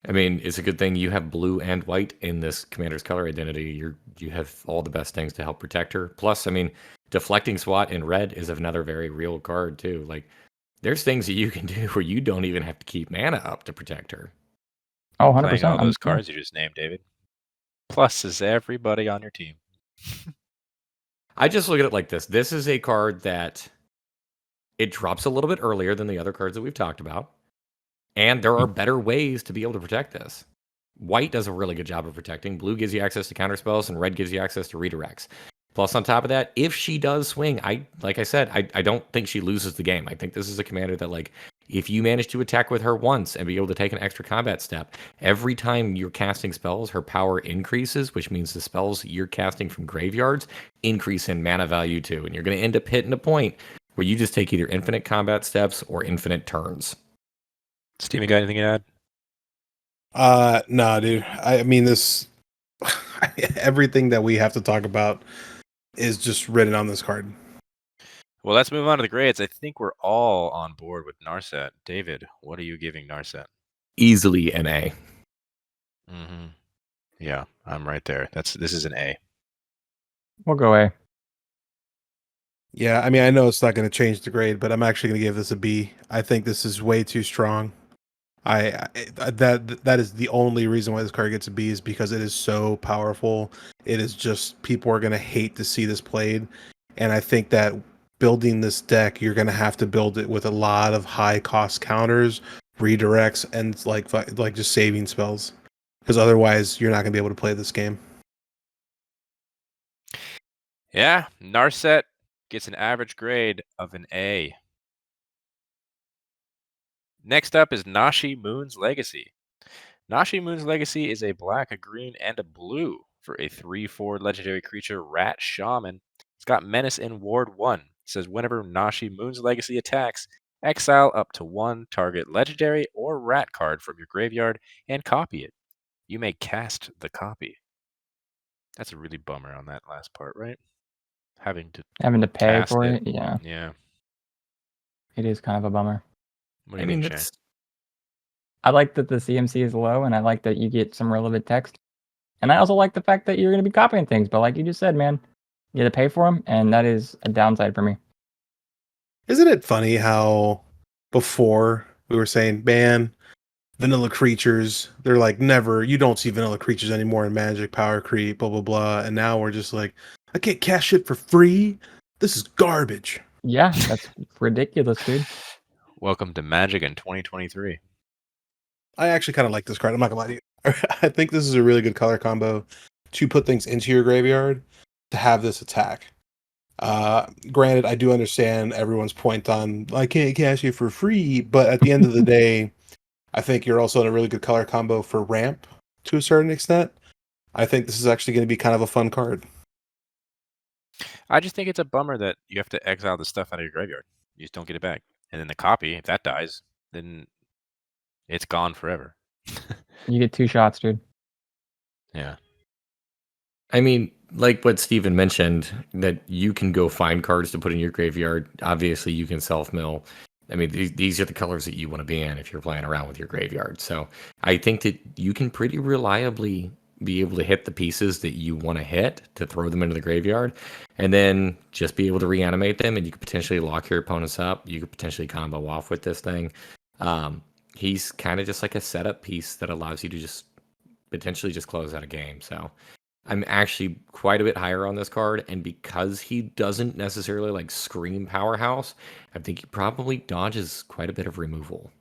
I mean, it's a good thing you have blue and white in this commander's color identity. You have all the best things to help protect her. Plus, I mean, deflecting SWAT in red is another very real card too. Like, there's things that you can do where you don't even have to keep mana up to protect her. Oh, 100%. Playing all those cards you just named, David. Plus is everybody on your team. I just look at it like this. This is a card that it drops a little bit earlier than the other cards that we've talked about. And there are better ways to be able to protect this. White does a really good job of protecting. Blue gives you access to counterspells, and red gives you access to redirects. Plus, on top of that, if she does swing, like I said, I don't think she loses the game. I think this is a commander that, like, if you manage to attack with her once and be able to take an extra combat step, every time you're casting spells, her power increases, which means the spells you're casting from graveyards increase in mana value too. And you're going to end up hitting a point where you just take either infinite combat steps or infinite turns. Steven, got anything to add? No, dude. I mean, this everything that we have to talk about is just written on this card. Well, let's move on to the grades. I think we're all on board with Narset. David, what are you giving Narset? Easily an A. Mm-hmm. Yeah, I'm right there. This is an A. We'll go A. Yeah, I mean, I know it's not going to change the grade, but I'm actually going to give this a B. I think this is way too strong. That is the only reason why this card gets a B, is because it is so powerful. It is just, people are going to hate to see this played, and I think that building this deck, you're going to have to build it with a lot of high cost counters, redirects, and like just saving spells, because otherwise you're not going to be able to play this game. Yeah, Narset gets an average grade of an A. Next up is Nashi Moon's Legacy. Nashi Moon's Legacy is a black, a green, and a blue for a 3/4 legendary creature, Rat Shaman. It's got Menace in Ward 1. It says whenever Nashi Moon's Legacy attacks, exile up to one target legendary or rat card from your graveyard and copy it. You may cast the copy. That's a really bummer on that last part, right? Having to pay cast for it. Yeah. Yeah. It is kind of a bummer. What do you think, Shane? I like that the CMC is low, and I like that you get some relevant text. And I also like the fact that you're going to be copying things. But like you just said, man, you have to pay for them, and that is a downside for me. Isn't it funny how before we were saying, man, vanilla creatures, they're like, never, you don't see vanilla creatures anymore in Magic, Power Creep, blah, blah, blah. And now we're just like, I can't cash it for free. This is garbage. Yeah, that's ridiculous, dude. Welcome to Magic in 2023. I actually kind of like this card. I'm not gonna lie to you. I think this is a really good color combo to put things into your graveyard to have this attack. Granted, I do understand everyone's point on I can't cash it for free, but at the end of the day, I think you're also in a really good color combo for ramp to a certain extent. I think this is actually going to be kind of a fun card. I just think it's a bummer that you have to exile the stuff out of your graveyard. You just don't get it back. And then the copy, if that dies, then it's gone forever. You get 2 shots, dude. Yeah. I mean, like what Steven mentioned, that you can go find cards to put in your graveyard. Obviously, you can self-mill. I mean, these are the colors that you want to be in if you're playing around with your graveyard. So I think that you can pretty reliably be able to hit the pieces that you want to hit to throw them into the graveyard, and then just be able to reanimate them, and you could potentially lock your opponents up. You could potentially combo off with this thing. He's kind of just like a setup piece that allows you to just potentially just close out a game. So I'm actually quite a bit higher on this card, and because he doesn't necessarily like scream powerhouse, I think he probably dodges quite a bit of removal.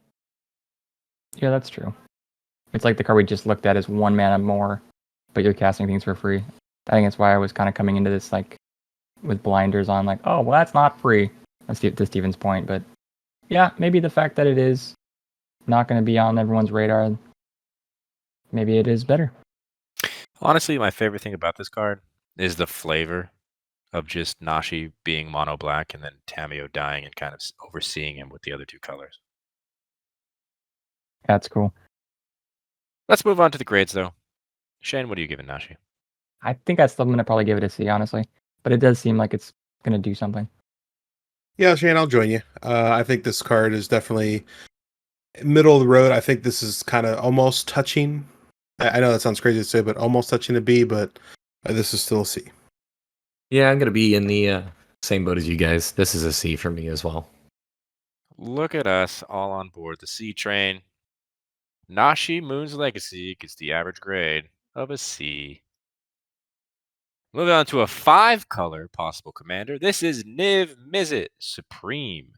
Yeah, that's true. It's like the card we just looked at is 1 mana more, but you're casting things for free. I think that's why I was kind of coming into this like with blinders on, like, oh, well, that's not free. That's to Steven's point, but yeah, maybe the fact that it is not going to be on everyone's radar, maybe it is better. Honestly, my favorite thing about this card is the flavor of just Nashi being mono black and then Tamiyo dying and kind of overseeing him with the other 2 colors. That's cool. Let's move on to the grades, though. Shane, what are you giving Nashi? I think I'm still going to probably give it a C, honestly. But it does seem like it's going to do something. Yeah, Shane, I'll join you. I think this card is definitely middle of the road. I think this is kind of almost touching. I know that sounds crazy to say, but almost touching a B, but this is still a C. Yeah, I'm going to be in the same boat as you guys. This is a C for me as well. Look at us all on board the C train. Nashi Moon's Legacy gets the average grade of a C. Moving on to a 5-color possible commander. This is Niv-Mizzet Supreme.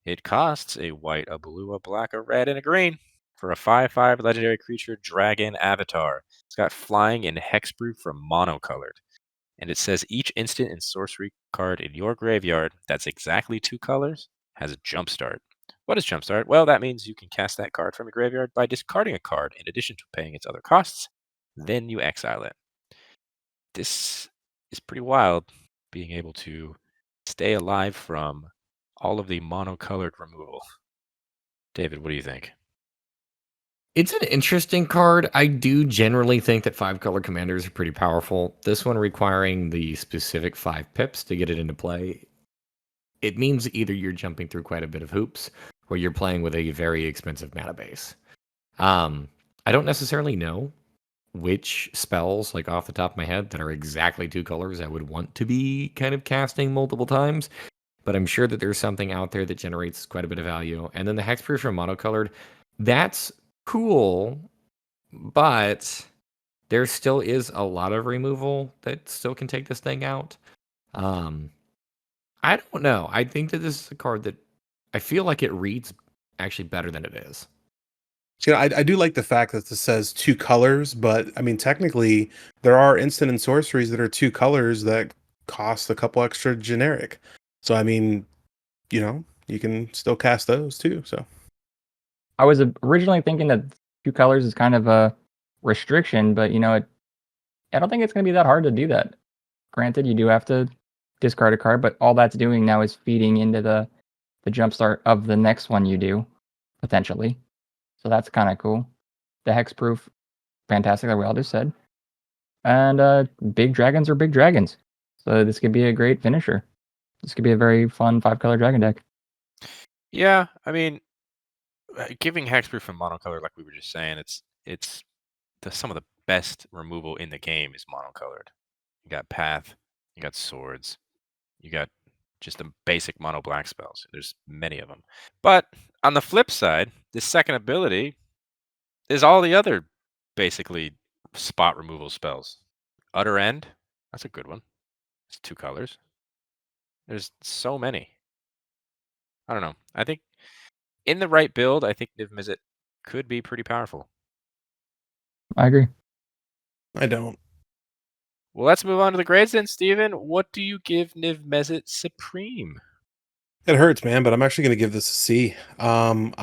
It costs a white, a blue, a black, a red, and a green for a 5/5 legendary creature dragon avatar. It's got flying and hexproof from monocolored. And it says each instant and sorcery card in your graveyard that's exactly 2 colors has a jumpstart. What is jumpstart? Well, that means you can cast that card from your graveyard by discarding a card in addition to paying its other costs. Then you exile it. This is pretty wild, being able to stay alive from all of the monocolored removal. David, what do you think? It's an interesting card. I do generally think that 5-color commanders are pretty powerful. This one requiring the specific 5 pips to get it into play. It means either you're jumping through quite a bit of hoops or you're playing with a very expensive mana base. I don't necessarily know which spells, like off the top of my head, that are exactly 2 colors I would want to be kind of casting multiple times, but I'm sure that there's something out there that generates quite a bit of value. And then the hexproof from monocolored, that's cool, but there still is a lot of removal that still can take this thing out. I don't know. I think that this is a card that I feel like it reads actually better than it is. So, I do like the fact that this says 2 colors, but I mean, technically, there are instant and sorceries that are 2 colors that cost a couple extra generic. So, I mean, you can still cast those too. So, I was originally thinking that 2 colors is kind of a restriction, but I don't think it's going to be that hard to do that. Granted, you do have to discard a card, but all that's doing now is feeding into the jumpstart of the next one you do, potentially. So that's kind of cool. The hexproof, fantastic, like we all just said. And big dragons are big dragons. So this could be a great finisher. This could be a very fun 5-color dragon deck. Yeah, I mean, giving hexproof and monocolor, like we were just saying, it's some of the best removal in the game is monocolored. You got path, you got swords, you got just the basic mono black spells. There's many of them. But on the flip side, this second ability is all the other basically spot removal spells. Utter End, that's a good one. It's 2 colors. There's so many. I don't know. I think in the right build, I think Niv-Mizzet could be pretty powerful. I agree. I don't. Well, let's move on to the grades then, Steven. What do you give Niv-Mizzet Supreme? It hurts, man, but I'm actually going to give this a C. I'm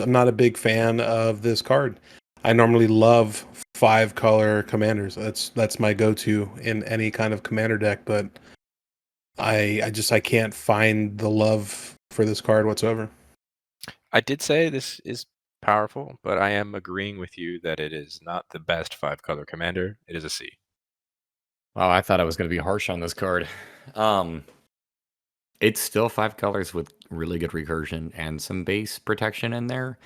not a big fan of this card. I normally love 5-color commanders. That's my go-to in any kind of commander deck, but I can't find the love for this card whatsoever. I did say this is powerful, but I am agreeing with you that it is not the best 5-color commander. It is a C. Wow, I thought I was going to be harsh on this card. It's still 5 colors with really good recursion and some base protection in there.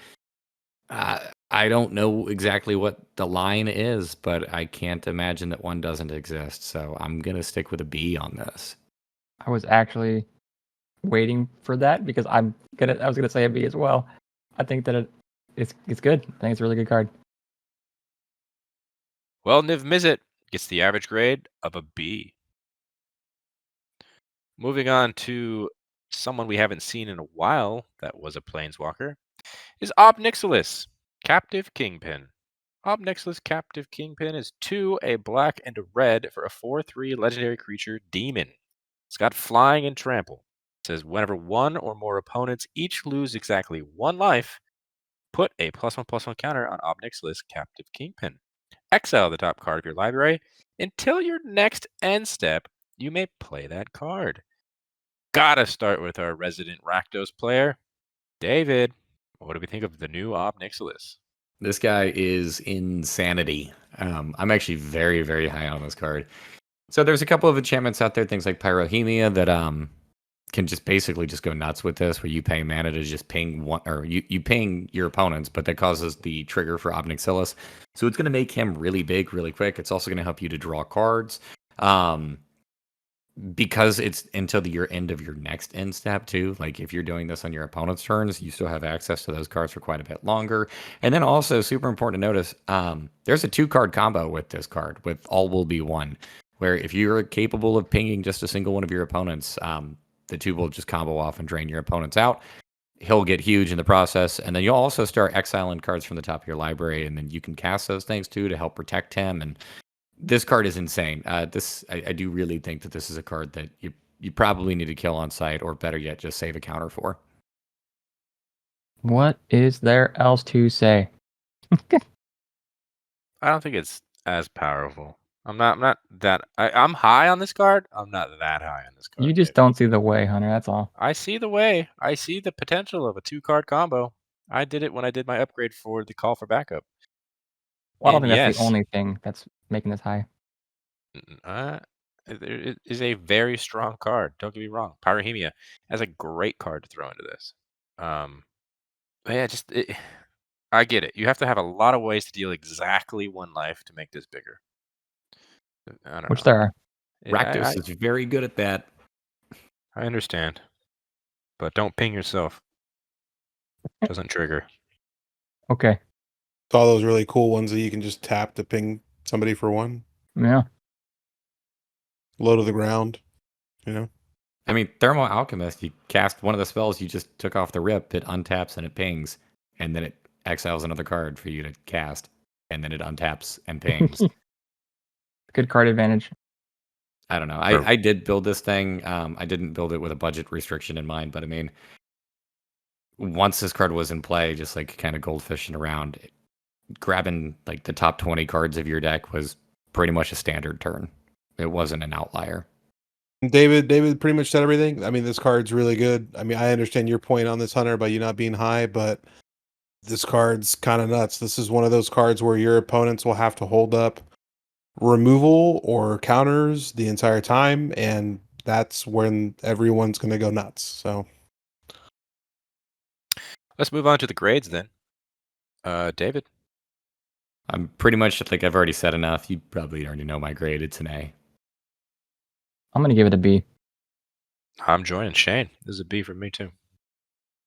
I don't know exactly what the line is, but I can't imagine that one doesn't exist. So I'm going to stick with a B on this. I was actually waiting for that because I was gonna say a B as well. I think that it's good. I think it's a really good card. Well, Niv-Mizzet gets the average grade of a B. Moving on to someone we haven't seen in a while that was a Planeswalker is Nixilis, Captive Kingpin. Nixilis Captive Kingpin is 2, a black and a red for a 4/3 legendary creature demon. It's got flying and trample. It says whenever one or more opponents each lose exactly 1 life, put a +1/+1 counter on Nixilis Captive Kingpin. Exile the top card of your library. Until your next end step, you may play that card. Gotta start with our resident Rakdos player, David. What do we think of the new Nixilis? This guy is insanity. I'm actually very, very high on this card. So there's a couple of enchantments out there, things like Pyrohemia that can just basically just go nuts with this, where you pay mana to just ping one, or you ping your opponents, but that causes the trigger for Nixilis. So it's going to make him really big, really quick. It's also going to help you to draw cards. Because it's until your end of your next end step too. Like if you're doing this on your opponent's turns, you still have access to those cards for quite a bit longer. And then also super important to notice, there's a 2-card combo with this card with All Will Be One, where if you're capable of pinging just a single one of your opponents, the 2 will just combo off and drain your opponents out. He'll get huge in the process, and then you'll also start exiling cards from the top of your library, and then you can cast those things too to help protect him. And this card is insane. I do really think that this is a card that you probably need to kill on sight, or better yet, just save a counter for. What is there else to say? I don't think it's as powerful. I'm not that. I'm high on this card. I'm not that high on this card. You just don't see the way, Hunter. That's all. I see the way. I see the potential of a 2-card combo. I did it when I did my upgrade for the Call for Backup. Well, I don't think that's the only thing that's making this high. It is a very strong card. Don't get me wrong. Pyrrhemia has a great card to throw into this. Yeah, I get it. You have to have a lot of ways to deal exactly 1 life to make this bigger. I don't know. Which there are. Rakdos is very good at that. I understand. But don't ping yourself. Doesn't trigger. Okay. It's all those really cool ones that you can just tap to ping somebody for 1. Yeah. Low to the ground, you know? I mean, Thermal Alchemist, you cast one of the spells you just took off the rip, it untaps and it pings, and then it exiles another card for you to cast, and then it untaps and pings. Good card advantage. I don't know. I did build this thing. I didn't build it with a budget restriction in mind, but I mean, once this card was in play, just like kind of goldfishing around, grabbing like the top 20 cards of your deck was pretty much a standard turn. It wasn't an outlier. David pretty much said everything. I mean, this card's really good. I mean, I understand your point on this, Hunter, about you not being high, but this card's kind of nuts. This is one of those cards where your opponents will have to hold up removal or counters the entire time, and that's when everyone's going to go nuts. So let's move on to the grades then. David? I'm pretty much like I've already said enough. You probably already know my grade. It's an A. I'm going to give it a B. I'm joining Shane. This is a B for me too.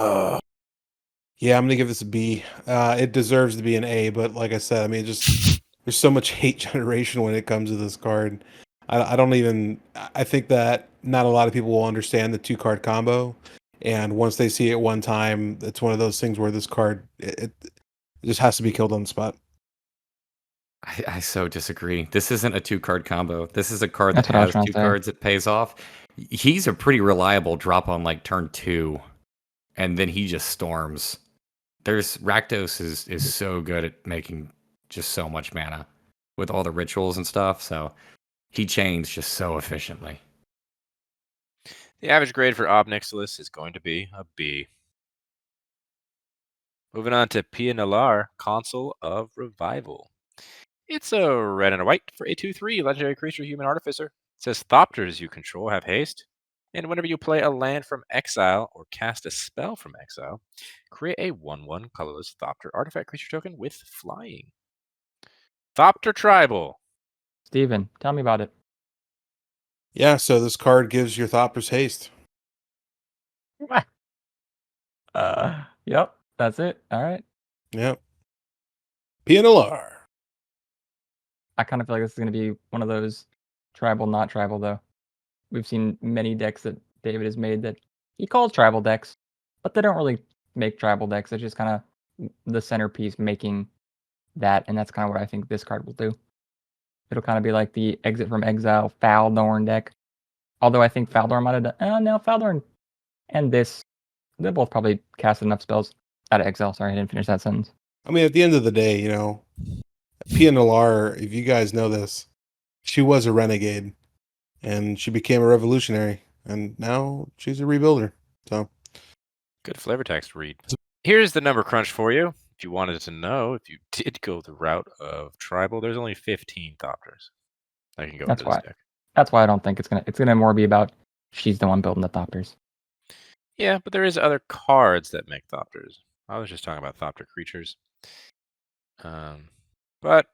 Yeah, I'm going to give this a B. It deserves to be an A, but like I said, I mean, just there's so much hate generation when it comes to this card. I think that not a lot of people will understand the 2-card combo, and once they see it one time, it's one of those things where this card it just has to be killed on the spot. I so disagree. This isn't a 2-card combo. This is a card that has 2 cards that pays off. He's a pretty reliable drop on like turn 2, and then he just storms. Rakdos is so good at making just so much mana with all the rituals and stuff, so he chains just so efficiently. The average grade for Nixilis is going to be a B. Moving on to Nalaar, Consul of Revival. It's a red and a white for a 2/3 legendary creature human artificer. It says Thopters you control have haste, and whenever you play a land from exile or cast a spell from exile, create a 1/1 colorless Thopter artifact creature token with flying. Thopter Tribal. Steven, tell me about it. Yeah, so this card gives your Thopters haste. Yep, that's it. All right. Yep. Nalaar. I kind of feel like this is going to be one of those tribal, not tribal, though. We've seen many decks that David has made that he calls tribal decks, but they don't really make tribal decks. It's just kind of the centerpiece making that, and that's kind of what I think this card will do. It'll kind of be like the Exit from Exile Faldorn deck. Although I think Faldorn might have done... no, Faldorn and this, they both probably cast enough spells out of Exile. Sorry, I didn't finish that sentence. I mean, at the end of the day, you know, Nalaar, if you guys know this, she was a renegade, and she became a revolutionary, and now she's a rebuilder. So, good flavor text read. Here's the number crunch for you. If you wanted to know, if you did go the route of tribal, there's only 15 Thopters that can go into this deck. That's why I don't think it's gonna more be about she's the one building the Thopters. Yeah, but there is other cards that make Thopters. I was just talking about Thopter creatures. But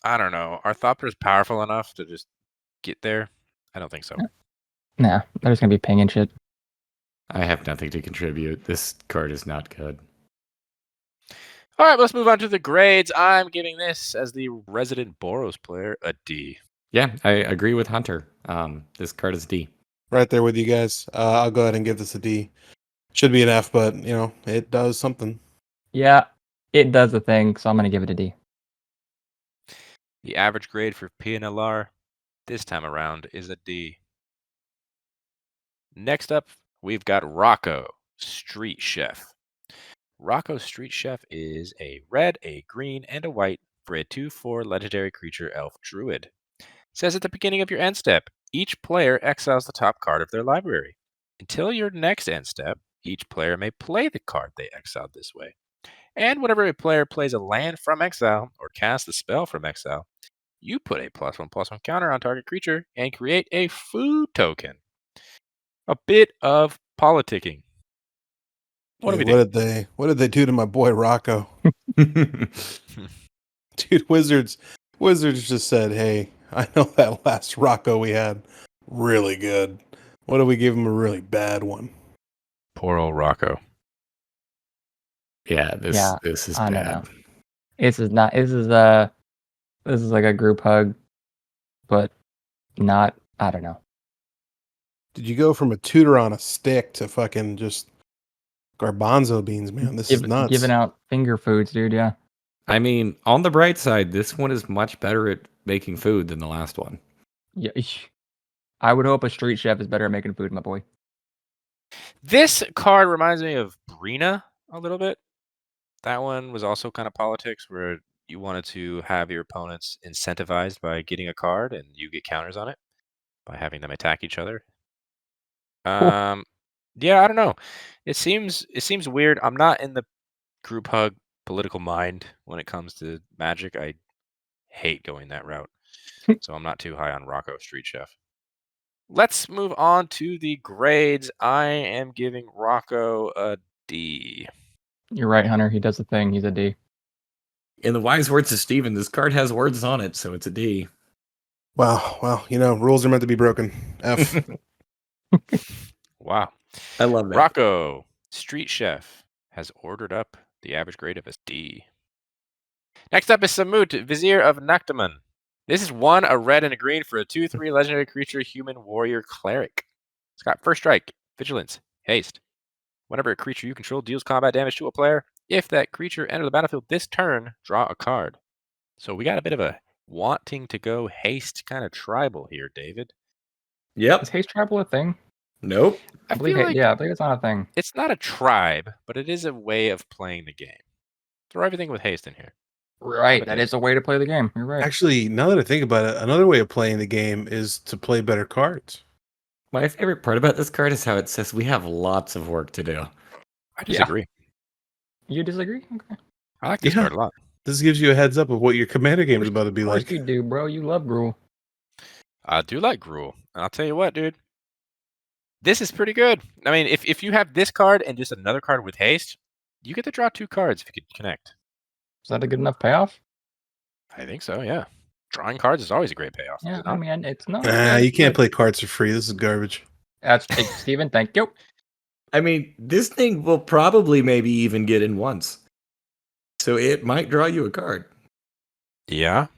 I don't know. Are Thopters powerful enough to just get there? I don't think so. Nah, they're just gonna be pinging shit. I have nothing to contribute. This card is not good. All right, let's move on to the grades. I'm giving this, as the resident Boros player, a D. Yeah, I agree with Hunter. This card is D. Right there with you guys. I'll go ahead and give this a D. Should be an F, but it does something. Yeah, it does the thing, so I'm gonna give it a D. The average grade for P and Nalaar this time around is a D. Next up, we've got Rocco, Street Chef. Rocco Street Chef is a red, a green, and a white for a 2/4 legendary creature elf druid. Says at the beginning of your end step, each player exiles the top card of their library. Until your next end step, each player may play the card they exiled this way. And whenever a player plays a land from exile or casts a spell from exile, you put a +1/+1 counter on target creature and create a food token. A bit of politicking. What do we do? What did they do to my boy Rocco? Dude, Wizards just said, "Hey, I know that last Rocco we had really good. What do we give him a really bad one?" Poor old Rocco. Yeah, this is I bad. don't know. This is like a group hug, but not. I don't know. Did you go from a tutor on a stick to fucking just garbanzo beans, man? This is nuts. Giving out finger foods, dude. Yeah. I mean, on the bright side, this one is much better at making food than the last one. Yeah. I would hope a street chef is better at making food, my boy. This card reminds me of Brina a little bit. That one was also kind of politics, where you wanted to have your opponents incentivized by getting a card, and you get counters on it by having them attack each other. Cool. Yeah, I don't know. It seems weird. I'm not in the group hug political mind when it comes to Magic. I hate going that route, so I'm not too high on Rocco Street Chef. Let's move on to the grades. I am giving Rocco a D. You're right, Hunter. He does the thing. He's a D. In the wise words of Steven, this card has words on it, so it's a D. Wow. Well, rules are meant to be broken. F. Wow. I love that. Rocco Street Chef has ordered up the average grade of a D. Next up is Samut, Vizier of Naktamun. This is a red and a green for a 2/3 legendary creature, human warrior cleric. It's got first strike, vigilance, haste. Whenever a creature you control deals combat damage to a player, if that creature enters the battlefield this turn, draw a card. So we got a bit of a wanting to go haste kind of tribal here, David. Yep. Is haste tribal a thing? Nope. I believe it's not a thing. It's not a tribe, but it is a way of playing the game. Throw everything with haste in here. Right, that is a way to play the game. You're right. Actually, now that I think about it, another way of playing the game is to play better cards. My favorite part about this card is how it says we have lots of work to do. I disagree. You disagree? Okay. I like this card a lot. This gives you a heads up of what your commander game is about to be like. Of course you do, bro. You love Gruul. I do like Gruul. And I'll tell you what, dude. This is pretty good. I mean, if you have this card and just another card with haste, you get to draw 2 cards if you can connect. Is that a good enough payoff? I think so, yeah. Drawing cards is always a great payoff. Yeah, I mean, it's not. Nah, you can't play cards for free. This is garbage. That's Steven, thank you. I mean, this thing will probably maybe even get in once. So it might draw you a card. Yeah?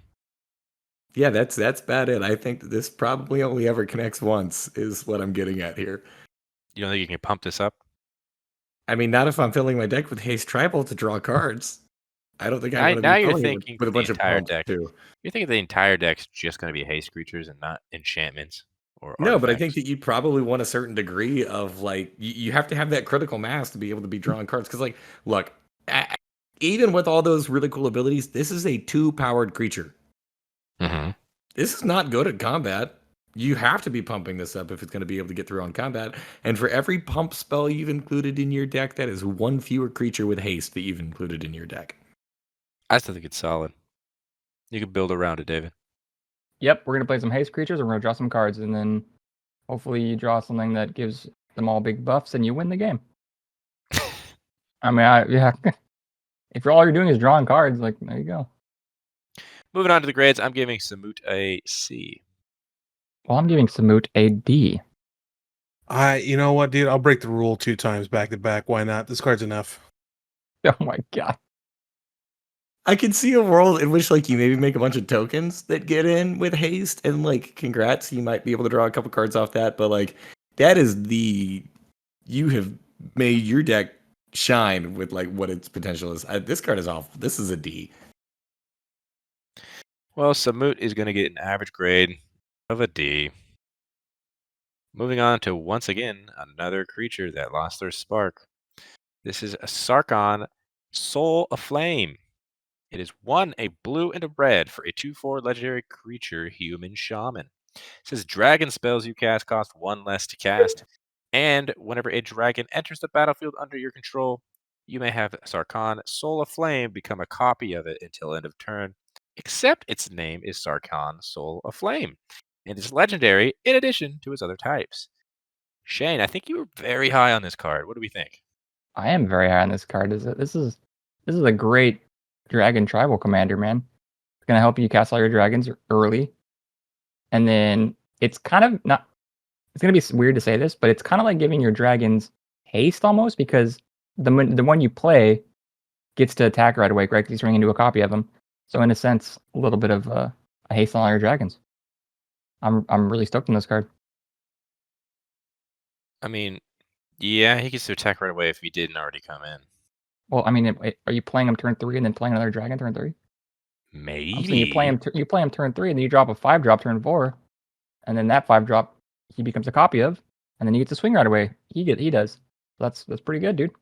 Yeah, that's about it. I think that this probably only ever connects once is what I'm getting at here. You don't think you can pump this up? I mean, not if I'm filling my deck with Haste Tribal to draw cards. I don't think I want to now be you're filling it thinking with a bunch of entire pumps deck. too. You're thinking the entire deck's just going to be haste creatures and not enchantments or No, but I artifacts. think that you'd probably want a certain degree of like you have to have that critical mass to be able to be drawing cards. Because like, look, even with all those really cool abilities, this is a 2-powered creature. Mm-hmm. This is not good at combat. You have to be pumping this up if it's going to be able to get through on combat. And for every pump spell you've included in your deck, that is 1 fewer creature with haste that you've included in your deck. I still think it's solid. You can build around it, David. Yep, we're gonna play some haste creatures and we're gonna draw some cards, and then hopefully you draw something that gives them all big buffs, and you win the game. I mean, yeah. If all you're doing is drawing cards, like, there you go. Moving on to the grades, I'm giving Samut a C. Well, I'm giving Samut a D. You know what, dude? I'll break the rule 2 times back to back. Why not? This card's enough. Oh my god. I can see a world in which like you maybe make a bunch of tokens that get in with haste, and like congrats, you might be able to draw a couple cards off that. But like that is you have made your deck shine with like what its potential is. This card is awful. This is a D. Well, Samut is going to get an average grade of a D. Moving on to, once again, another creature that lost their spark. This is a Sarkhan, Soul Aflame. It is 1, a blue and a red for a 2/4 legendary creature, human shaman. It says dragon spells you cast cost 1 less to cast, and whenever a dragon enters the battlefield under your control, you may have Sarkhan, Soul Aflame become a copy of it until end of turn, except its name is Sarkhan, Soul Aflame, and is legendary in addition to its other types. Shane, I think you were very high on this card. What do we think? I am very high on this card. This is a great dragon tribal commander, man. It's gonna help you cast all your dragons early, and then it's kind of not. It's gonna be weird to say this, but it's kind of like giving your dragons haste almost, because the one you play gets to attack right away, right? Because he's turning into a copy of him. So in a sense, a little bit of a haste on all your dragons. I'm really stoked on this card. I mean, yeah, he gets to attack right away if he didn't already come in. Well, I mean, are you playing him turn 3 and then playing another dragon turn 3? Maybe. I'm saying you play him turn 3 and then you drop a 5-drop turn 4, and then that 5-drop he becomes a copy of, and then you get to swing right away. He does. That's pretty good, dude.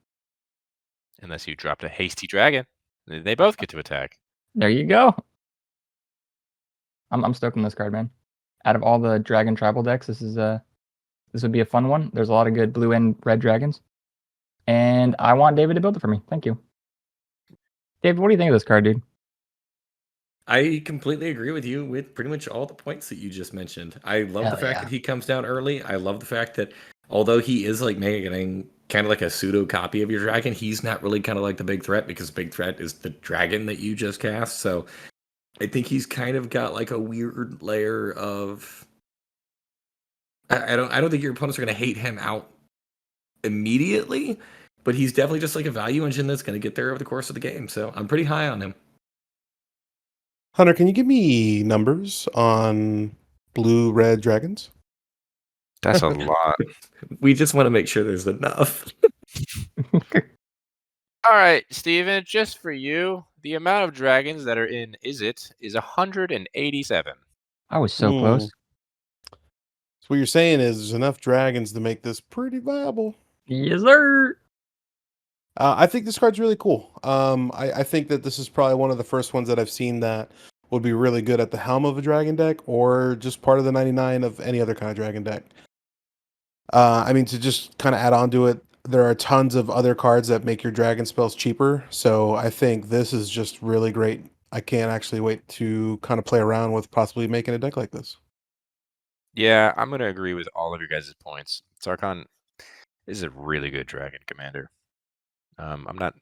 Unless you dropped a hasty dragon, they both get to attack. There you go. I'm stoked on this card, man. Out of all the dragon tribal decks, this would be a fun one. There's a lot of good blue and red dragons, and I want David to build it for me. Thank you, David. What do you think of this card, dude? I completely agree with you with pretty much all the points that you just mentioned. I love the fact that he comes down early. I love the fact that although he is like making kind of like a pseudo copy of your dragon, he's not really kind of like the big threat, because big threat is the dragon that you just cast. So I think he's kind of got like a weird layer of I don't think your opponents are going to hate him out immediately, but he's definitely just like a value engine that's going to get there over the course of the game. So I'm pretty high on him. Hunter, can you give me numbers on blue-red dragons? That's a lot. We just want to make sure there's enough. All right, Steven, just for you, the amount of dragons that are in Izzet is 187. I was so close. So what you're saying is there's enough dragons to make this pretty viable. Yes, sir. I think this card's really cool. I think that this is probably one of the first ones that I've seen that would be really good at the helm of a dragon deck, or just part of the 99 of any other kind of dragon deck. I mean, to just kind of add on to it, there are tons of other cards that make your dragon spells cheaper. So I think this is just really great. I can't actually wait to kind of play around with possibly making a deck like this. Yeah, I'm going to agree with all of your guys' points. Sarkhan is a really good dragon commander. I'm not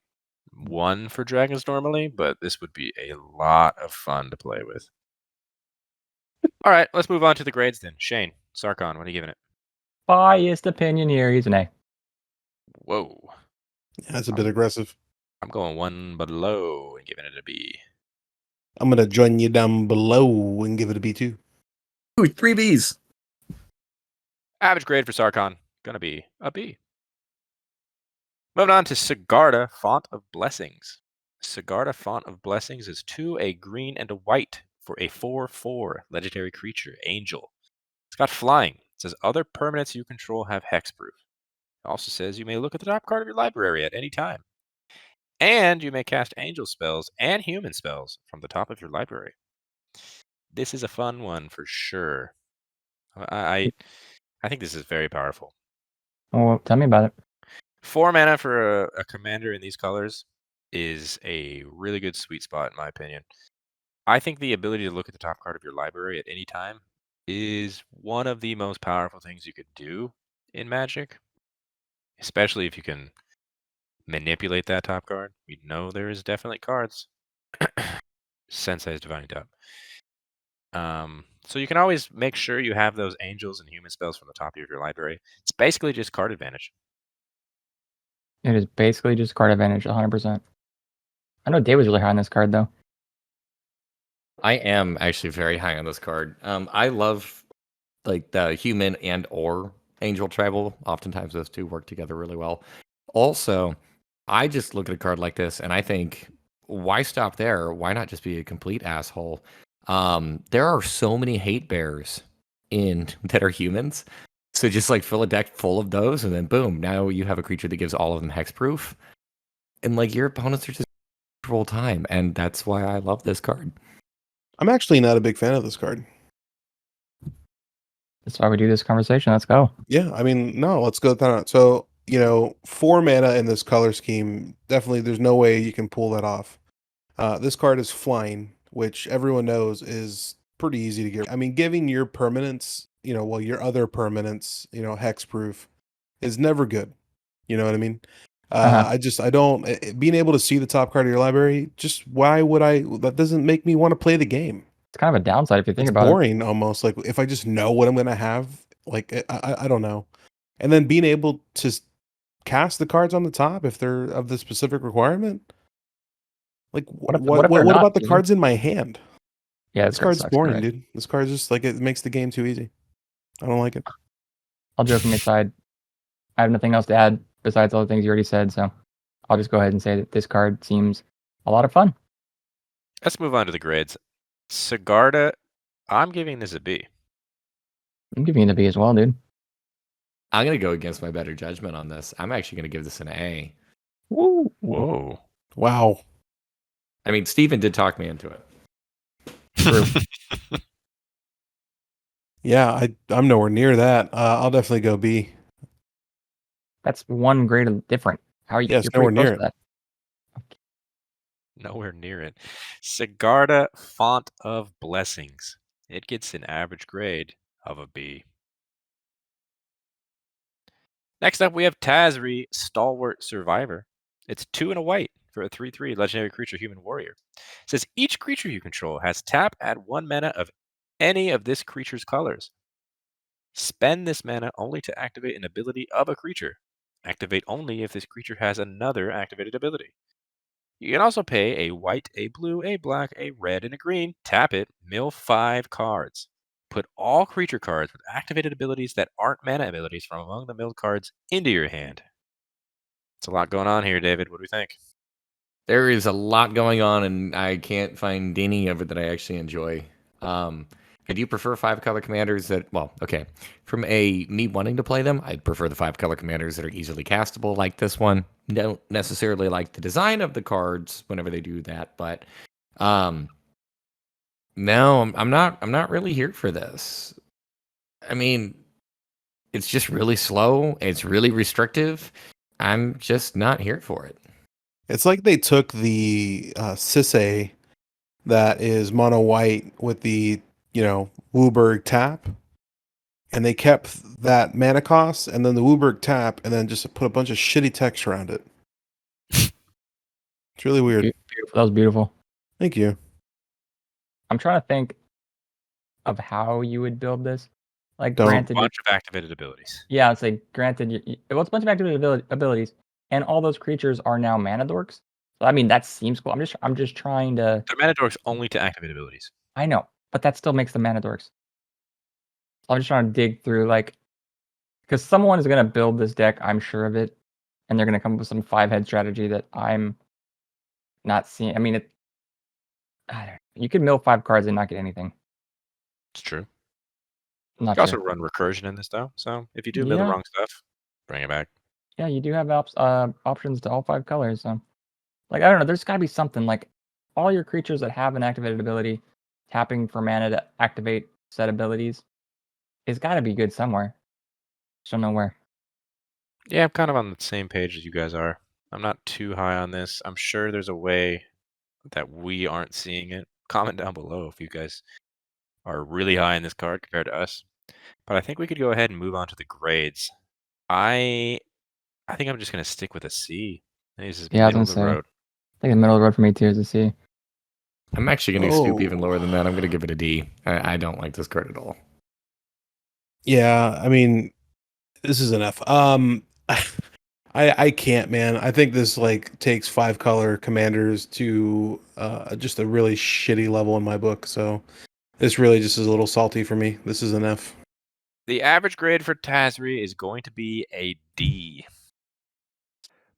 one for dragons normally, but this would be a lot of fun to play with. All right, let's move on to the grades then. Shane, Sarkhan, what are you giving it? Biased opinion here. He's an A. Whoa. Yeah, that's a bit aggressive. I'm going one below and giving it a B. I'm going to join you down below and give it a B too. Ooh, 3 Bs. Average grade for Sarkhan, going to be a B. Moving on to Sigarda, Font of Blessings. Sigarda, Font of Blessings is 2, a green and a white for a 4/4 legendary creature, Angel. It's got flying. It says other permanents you control have hexproof. It also says you may look at the top card of your library at any time. And you may cast angel spells and human spells from the top of your library. This is a fun one for sure. I think this is very powerful. Well, tell me about it. 4 mana for a commander in these colors is a really good sweet spot, in my opinion. I think the ability to look at the top card of your library at any time is one of the most powerful things you could do in Magic. especially if you can manipulate that top card. We know there is definitely cards. Sensei's Divining Top. So you can always make sure you have those angels and human spells from the top of your library. It's basically just card advantage. It is basically just card advantage, 100%. I know Dave was really high on this card, though. I am actually very high on this card. I love like the human and or angel travel. Oftentimes those two work together really well. Also, I just look at a card like this and I think, why stop there? Why not just be a complete asshole? There are so many hate bears in that are humans. So just like fill a deck full of those, and then boom, now you have a creature that gives all of them hexproof. And like your opponents are just full time, and that's why I love this card. I'm actually not a big fan of this card. That's why we do this conversation. Let's go. Yeah, I mean, no, let's go down. So, 4 mana in this color scheme, definitely there's no way you can pull that off. This card is flying, which everyone knows is pretty easy to get. I mean, giving your permanents, your other permanents, hexproof is never good. You know what I mean? I don't, being able to see the top card of your library, just why would that doesn't make me want to play the game. It's kind of a downside if you think about it. It's boring almost. Like if I just know what I'm going to have, like I don't know. And then being able to cast the cards on the top if they're of the specific requirement. Like what about the cards in my hand? Yeah, this card's boring, dude. This card's just like, it makes the game too easy. I don't like it. All joking aside, I have nothing else to add besides all the things you already said, so I'll just go ahead and say that this card seems a lot of fun. Let's move on to the grades. Sigarda, I'm giving this a B. I'm giving it a B as well, dude. I'm going to go against my better judgment on this. I'm actually going to give this an A. Woo. Whoa. Wow. I mean, Steven did talk me into it. True. Yeah, I'm nowhere near that. I'll definitely go B. That's one grade different. How are you? Yes, You're nowhere pretty close near to that. Nowhere near it. Sigarda, Font of Blessings. It gets an average grade of a B. Next up, we have Tazri, Stalwart Survivor. It's 2 and a white for a 3/3 legendary creature human warrior. It says each creature you control has tap at 1 mana of any of this creature's colors. Spend this mana only to activate an ability of a creature. Activate only if this creature has another activated ability. You can also pay a white, a blue, a black, a red, and a green, tap it, mill 5 cards. Put all creature cards with activated abilities that aren't mana abilities from among the milled cards into your hand. It's a lot going on here, David. What do we think? There is a lot going on, and I can't find any of it that I actually enjoy. I do prefer 5-color commanders from me wanting to play them, I prefer the 5-color commanders that are easily castable like this one. Don't necessarily like the design of the cards whenever they do that, but no, I'm not really here for this. I mean, it's just really slow. It's really restrictive. I'm just not here for it. It's like they took the Sisay that is mono white with the, Wooburg tap, and they kept that mana cost and then the Wooburg tap and then just put a bunch of shitty text around it. It's really weird. Beautiful. That was beautiful. Thank you. I'm trying to think of how you would build this. Like, Don't. granted, A bunch of activated abilities. yeah, it's like granted, well, it's a bunch of activated abilities, and all those creatures are now mana dorks. So I mean, that seems cool. I'm just trying to. They're mana dorks only to activate abilities. I know, but that still makes them mana dorks. So I'm just trying to dig through, like, because someone is gonna build this deck, I'm sure of it, and they're gonna come up with some 5-head strategy that I'm not seeing. I mean, you could mill 5 cards and not get anything. It's true. Not You true. also run recursion in this, though. So if you do mill the wrong stuff, bring it back. Yeah, you do have options to all 5 colors. So, like, I don't know. There's got to be something like all your creatures that have an activated ability, tapping for mana to activate said abilities. It's got to be good somewhere. Just don't know where. Yeah, I'm kind of on the same page as you guys are. I'm not too high on this. I'm sure there's a way that we aren't seeing it. Comment down below if you guys are really high in this card compared to us. But I think we could go ahead and move on to the grades. I I think I'm just gonna stick with a C. I think this is Yeah, I was middle gonna of the say. road. I think the middle of the road for me too is a C. I'm actually going to stoop even lower than that. I'm going to give it a D. I don't like this card at all. Yeah, I mean, this is an F. I can't, man. I think this like takes 5-color commanders to just a really shitty level in my book. So this really just is a little salty for me. This is an F. The average grade for Tazri is going to be a D.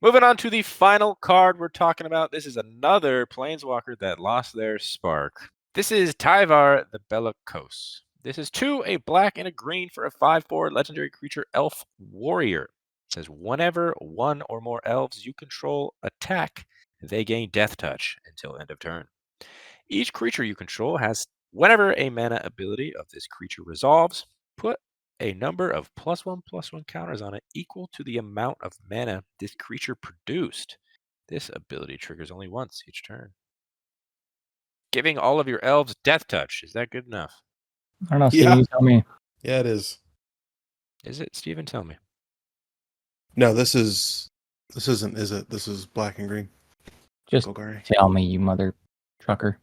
Moving on to the final card we're talking about. This is another Planeswalker that lost their spark. This is Tyvar the Belicose. This is 2, a black and a green for a 5/4 legendary creature elf warrior. It says whenever one or more elves you control attack, they gain Death Touch until end of turn. Each creature you control has, whenever a mana ability of this creature resolves, put a number of +1/+1 counters on it equal to the amount of mana this creature produced. This ability triggers only once each turn. Giving all of your elves Death Touch. Is that good enough? I don't know, Steven, you tell me. Yeah, it is. Is it, Steven? Tell me. No, this isn't, is it? This is black and green. Just Golgari. tell me, you mother trucker.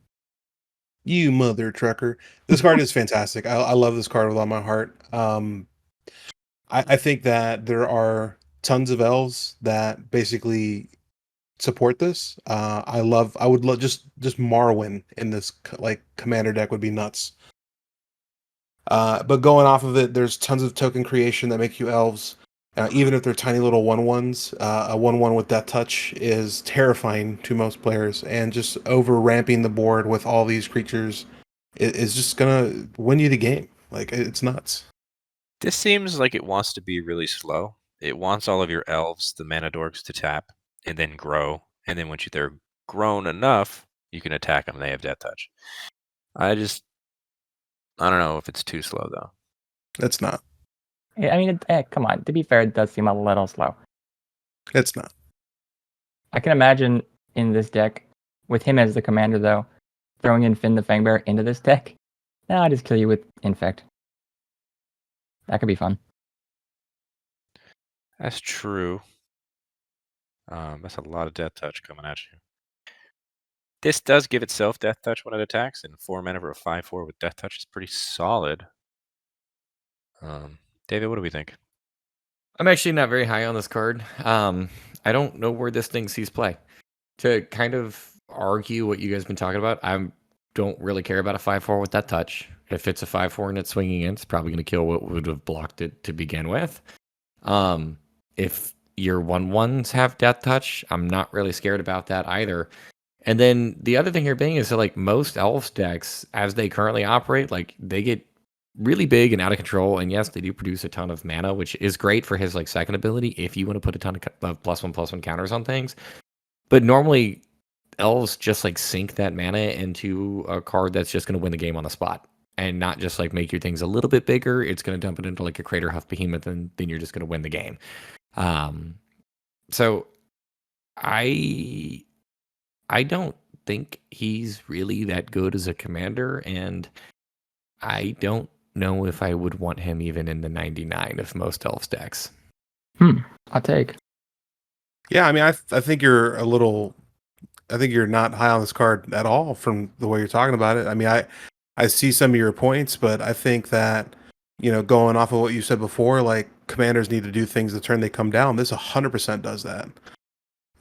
You mother trucker. This card is fantastic. I love this card with all my heart. I think that there are tons of elves that basically support this. I would love just Marwyn in this like commander deck would be nuts. But going off of it, there's tons of token creation that make you elves. Even if they're tiny little 1/1s, a 1/1 with Death Touch is terrifying to most players, and just over ramping the board with all these creatures is just gonna win you the game. Like it's nuts. This seems like it wants to be really slow. It wants all of your elves, the mana dorks, to tap and then grow. And then once they're grown enough, you can attack them. They have Death Touch. I don't know if it's too slow, though. It's not. Yeah, I mean, come on. To be fair, it does seem a little slow. It's not. I can imagine in this deck, with him as the commander, though, throwing in Finn the Fangbearer into this deck. Nah, I just kill you with Infect. That could be fun. That's true. That's a lot of Death Touch coming at you. This does give itself Death Touch when it attacks, and 4 mana for a 5/4 with Death Touch is pretty solid. David, what do we think? I'm actually not very high on this card. I don't know where this thing sees play. To kind of argue what you guys have been talking about, I don't really care about a 5/4 with that touch. If it's a 5/4 and it's swinging in, it's probably going to kill what would have blocked it to begin with. If your 1/1s have Death Touch, I'm not really scared about that either. And then the other thing here being is that like most elves decks, as they currently operate, like they get really big and out of control. And yes, they do produce a ton of mana, which is great for his like second ability if you want to put a ton of +1/+1 counters on things. But normally elves just like sink that mana into a card that's just going to win the game on the spot and not just like make your things a little bit bigger. It's going to dump it into like a Crater Huff Behemoth, and then you're just going to win the game. So I don't think he's really that good as a commander, and I don't know if I would want him even in the 99 of most elf decks. I'll take. Yeah, I mean, I think you're I think you're not high on this card at all from the way you're talking about it. I mean, I see some of your points, but I think that, going off of what you said before, like commanders need to do things the turn they come down. This 100% does that.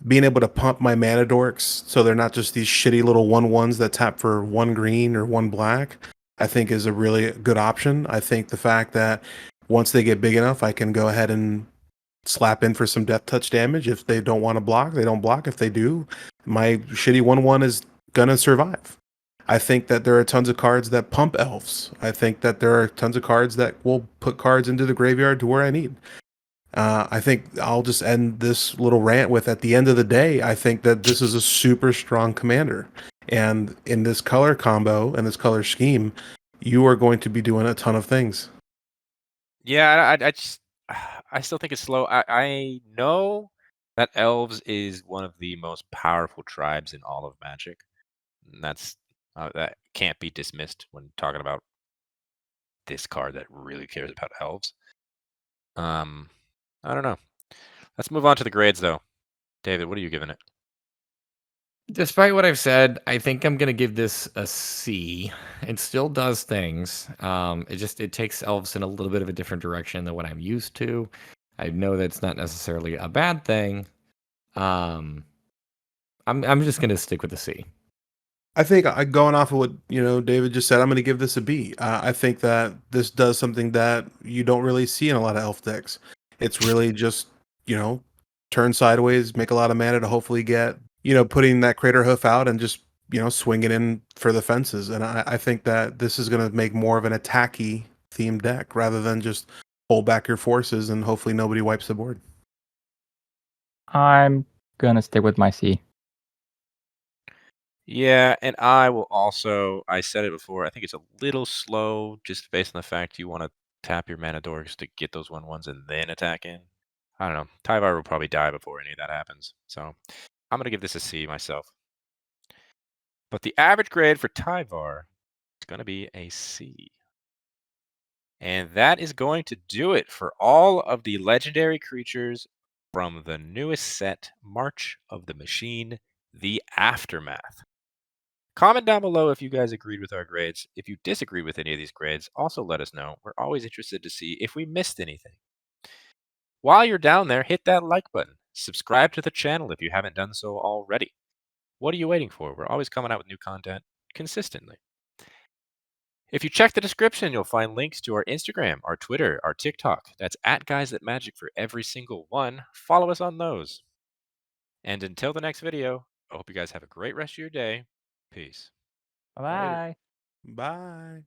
Being able to pump my mana dorks so they're not just these shitty little 1/1s that tap for 1 green or 1 black, I think is a really good option. I think the fact that once they get big enough, I can go ahead and slap in for some Death Touch damage. If they don't want to block, they don't block. If they do, my shitty 1/1 is gonna survive. I think that there are tons of cards that pump elves. I think that there are tons of cards that will put cards into the graveyard to where I need. I think I'll just end this little rant with, at the end of the day, I think that this is a super strong commander. And in this color combo and this color scheme, you are going to be doing a ton of things. Yeah, I still think it's slow. I know that elves is one of the most powerful tribes in all of Magic. And that can't be dismissed when talking about this card that really cares about elves. I don't know. Let's move on to the grades, though. David, what are you giving it? Despite what I've said, I think I'm gonna give this a C. It still does things. It takes elves in a little bit of a different direction than what I'm used to. I know that's not necessarily a bad thing. I'm just gonna stick with the C. I think going off of what David just said, I'm going to give this a B. I think that this does something that you don't really see in a lot of elf decks. It's really just turn sideways, make a lot of mana to hopefully get putting that Crater Hoof out and just swinging in for the fences. And I think that this is going to make more of an attacky themed deck rather than just hold back your forces and hopefully nobody wipes the board. I'm gonna stick with my C. Yeah, and I will also, I said it before, I think it's a little slow just based on the fact you want to tap your mana dorks to get those 1/1s and then attack in. I don't know. Tyvar will probably die before any of that happens. So I'm going to give this a C myself. But the average grade for Tyvar is going to be a C. And that is going to do it for all of the legendary creatures from the newest set, March of the Machine, the Aftermath. Comment down below if you guys agreed with our grades. If you disagree with any of these grades, also let us know. We're always interested to see if we missed anything. While you're down there, hit that like button. Subscribe to the channel if you haven't done so already. What are you waiting for? We're always coming out with new content consistently. If you check the description, you'll find links to our Instagram, our Twitter, our TikTok. That's @GuysThatMagic for every single one. Follow us on those. And until the next video, I hope you guys have a great rest of your day. Peace. Bye. Bye.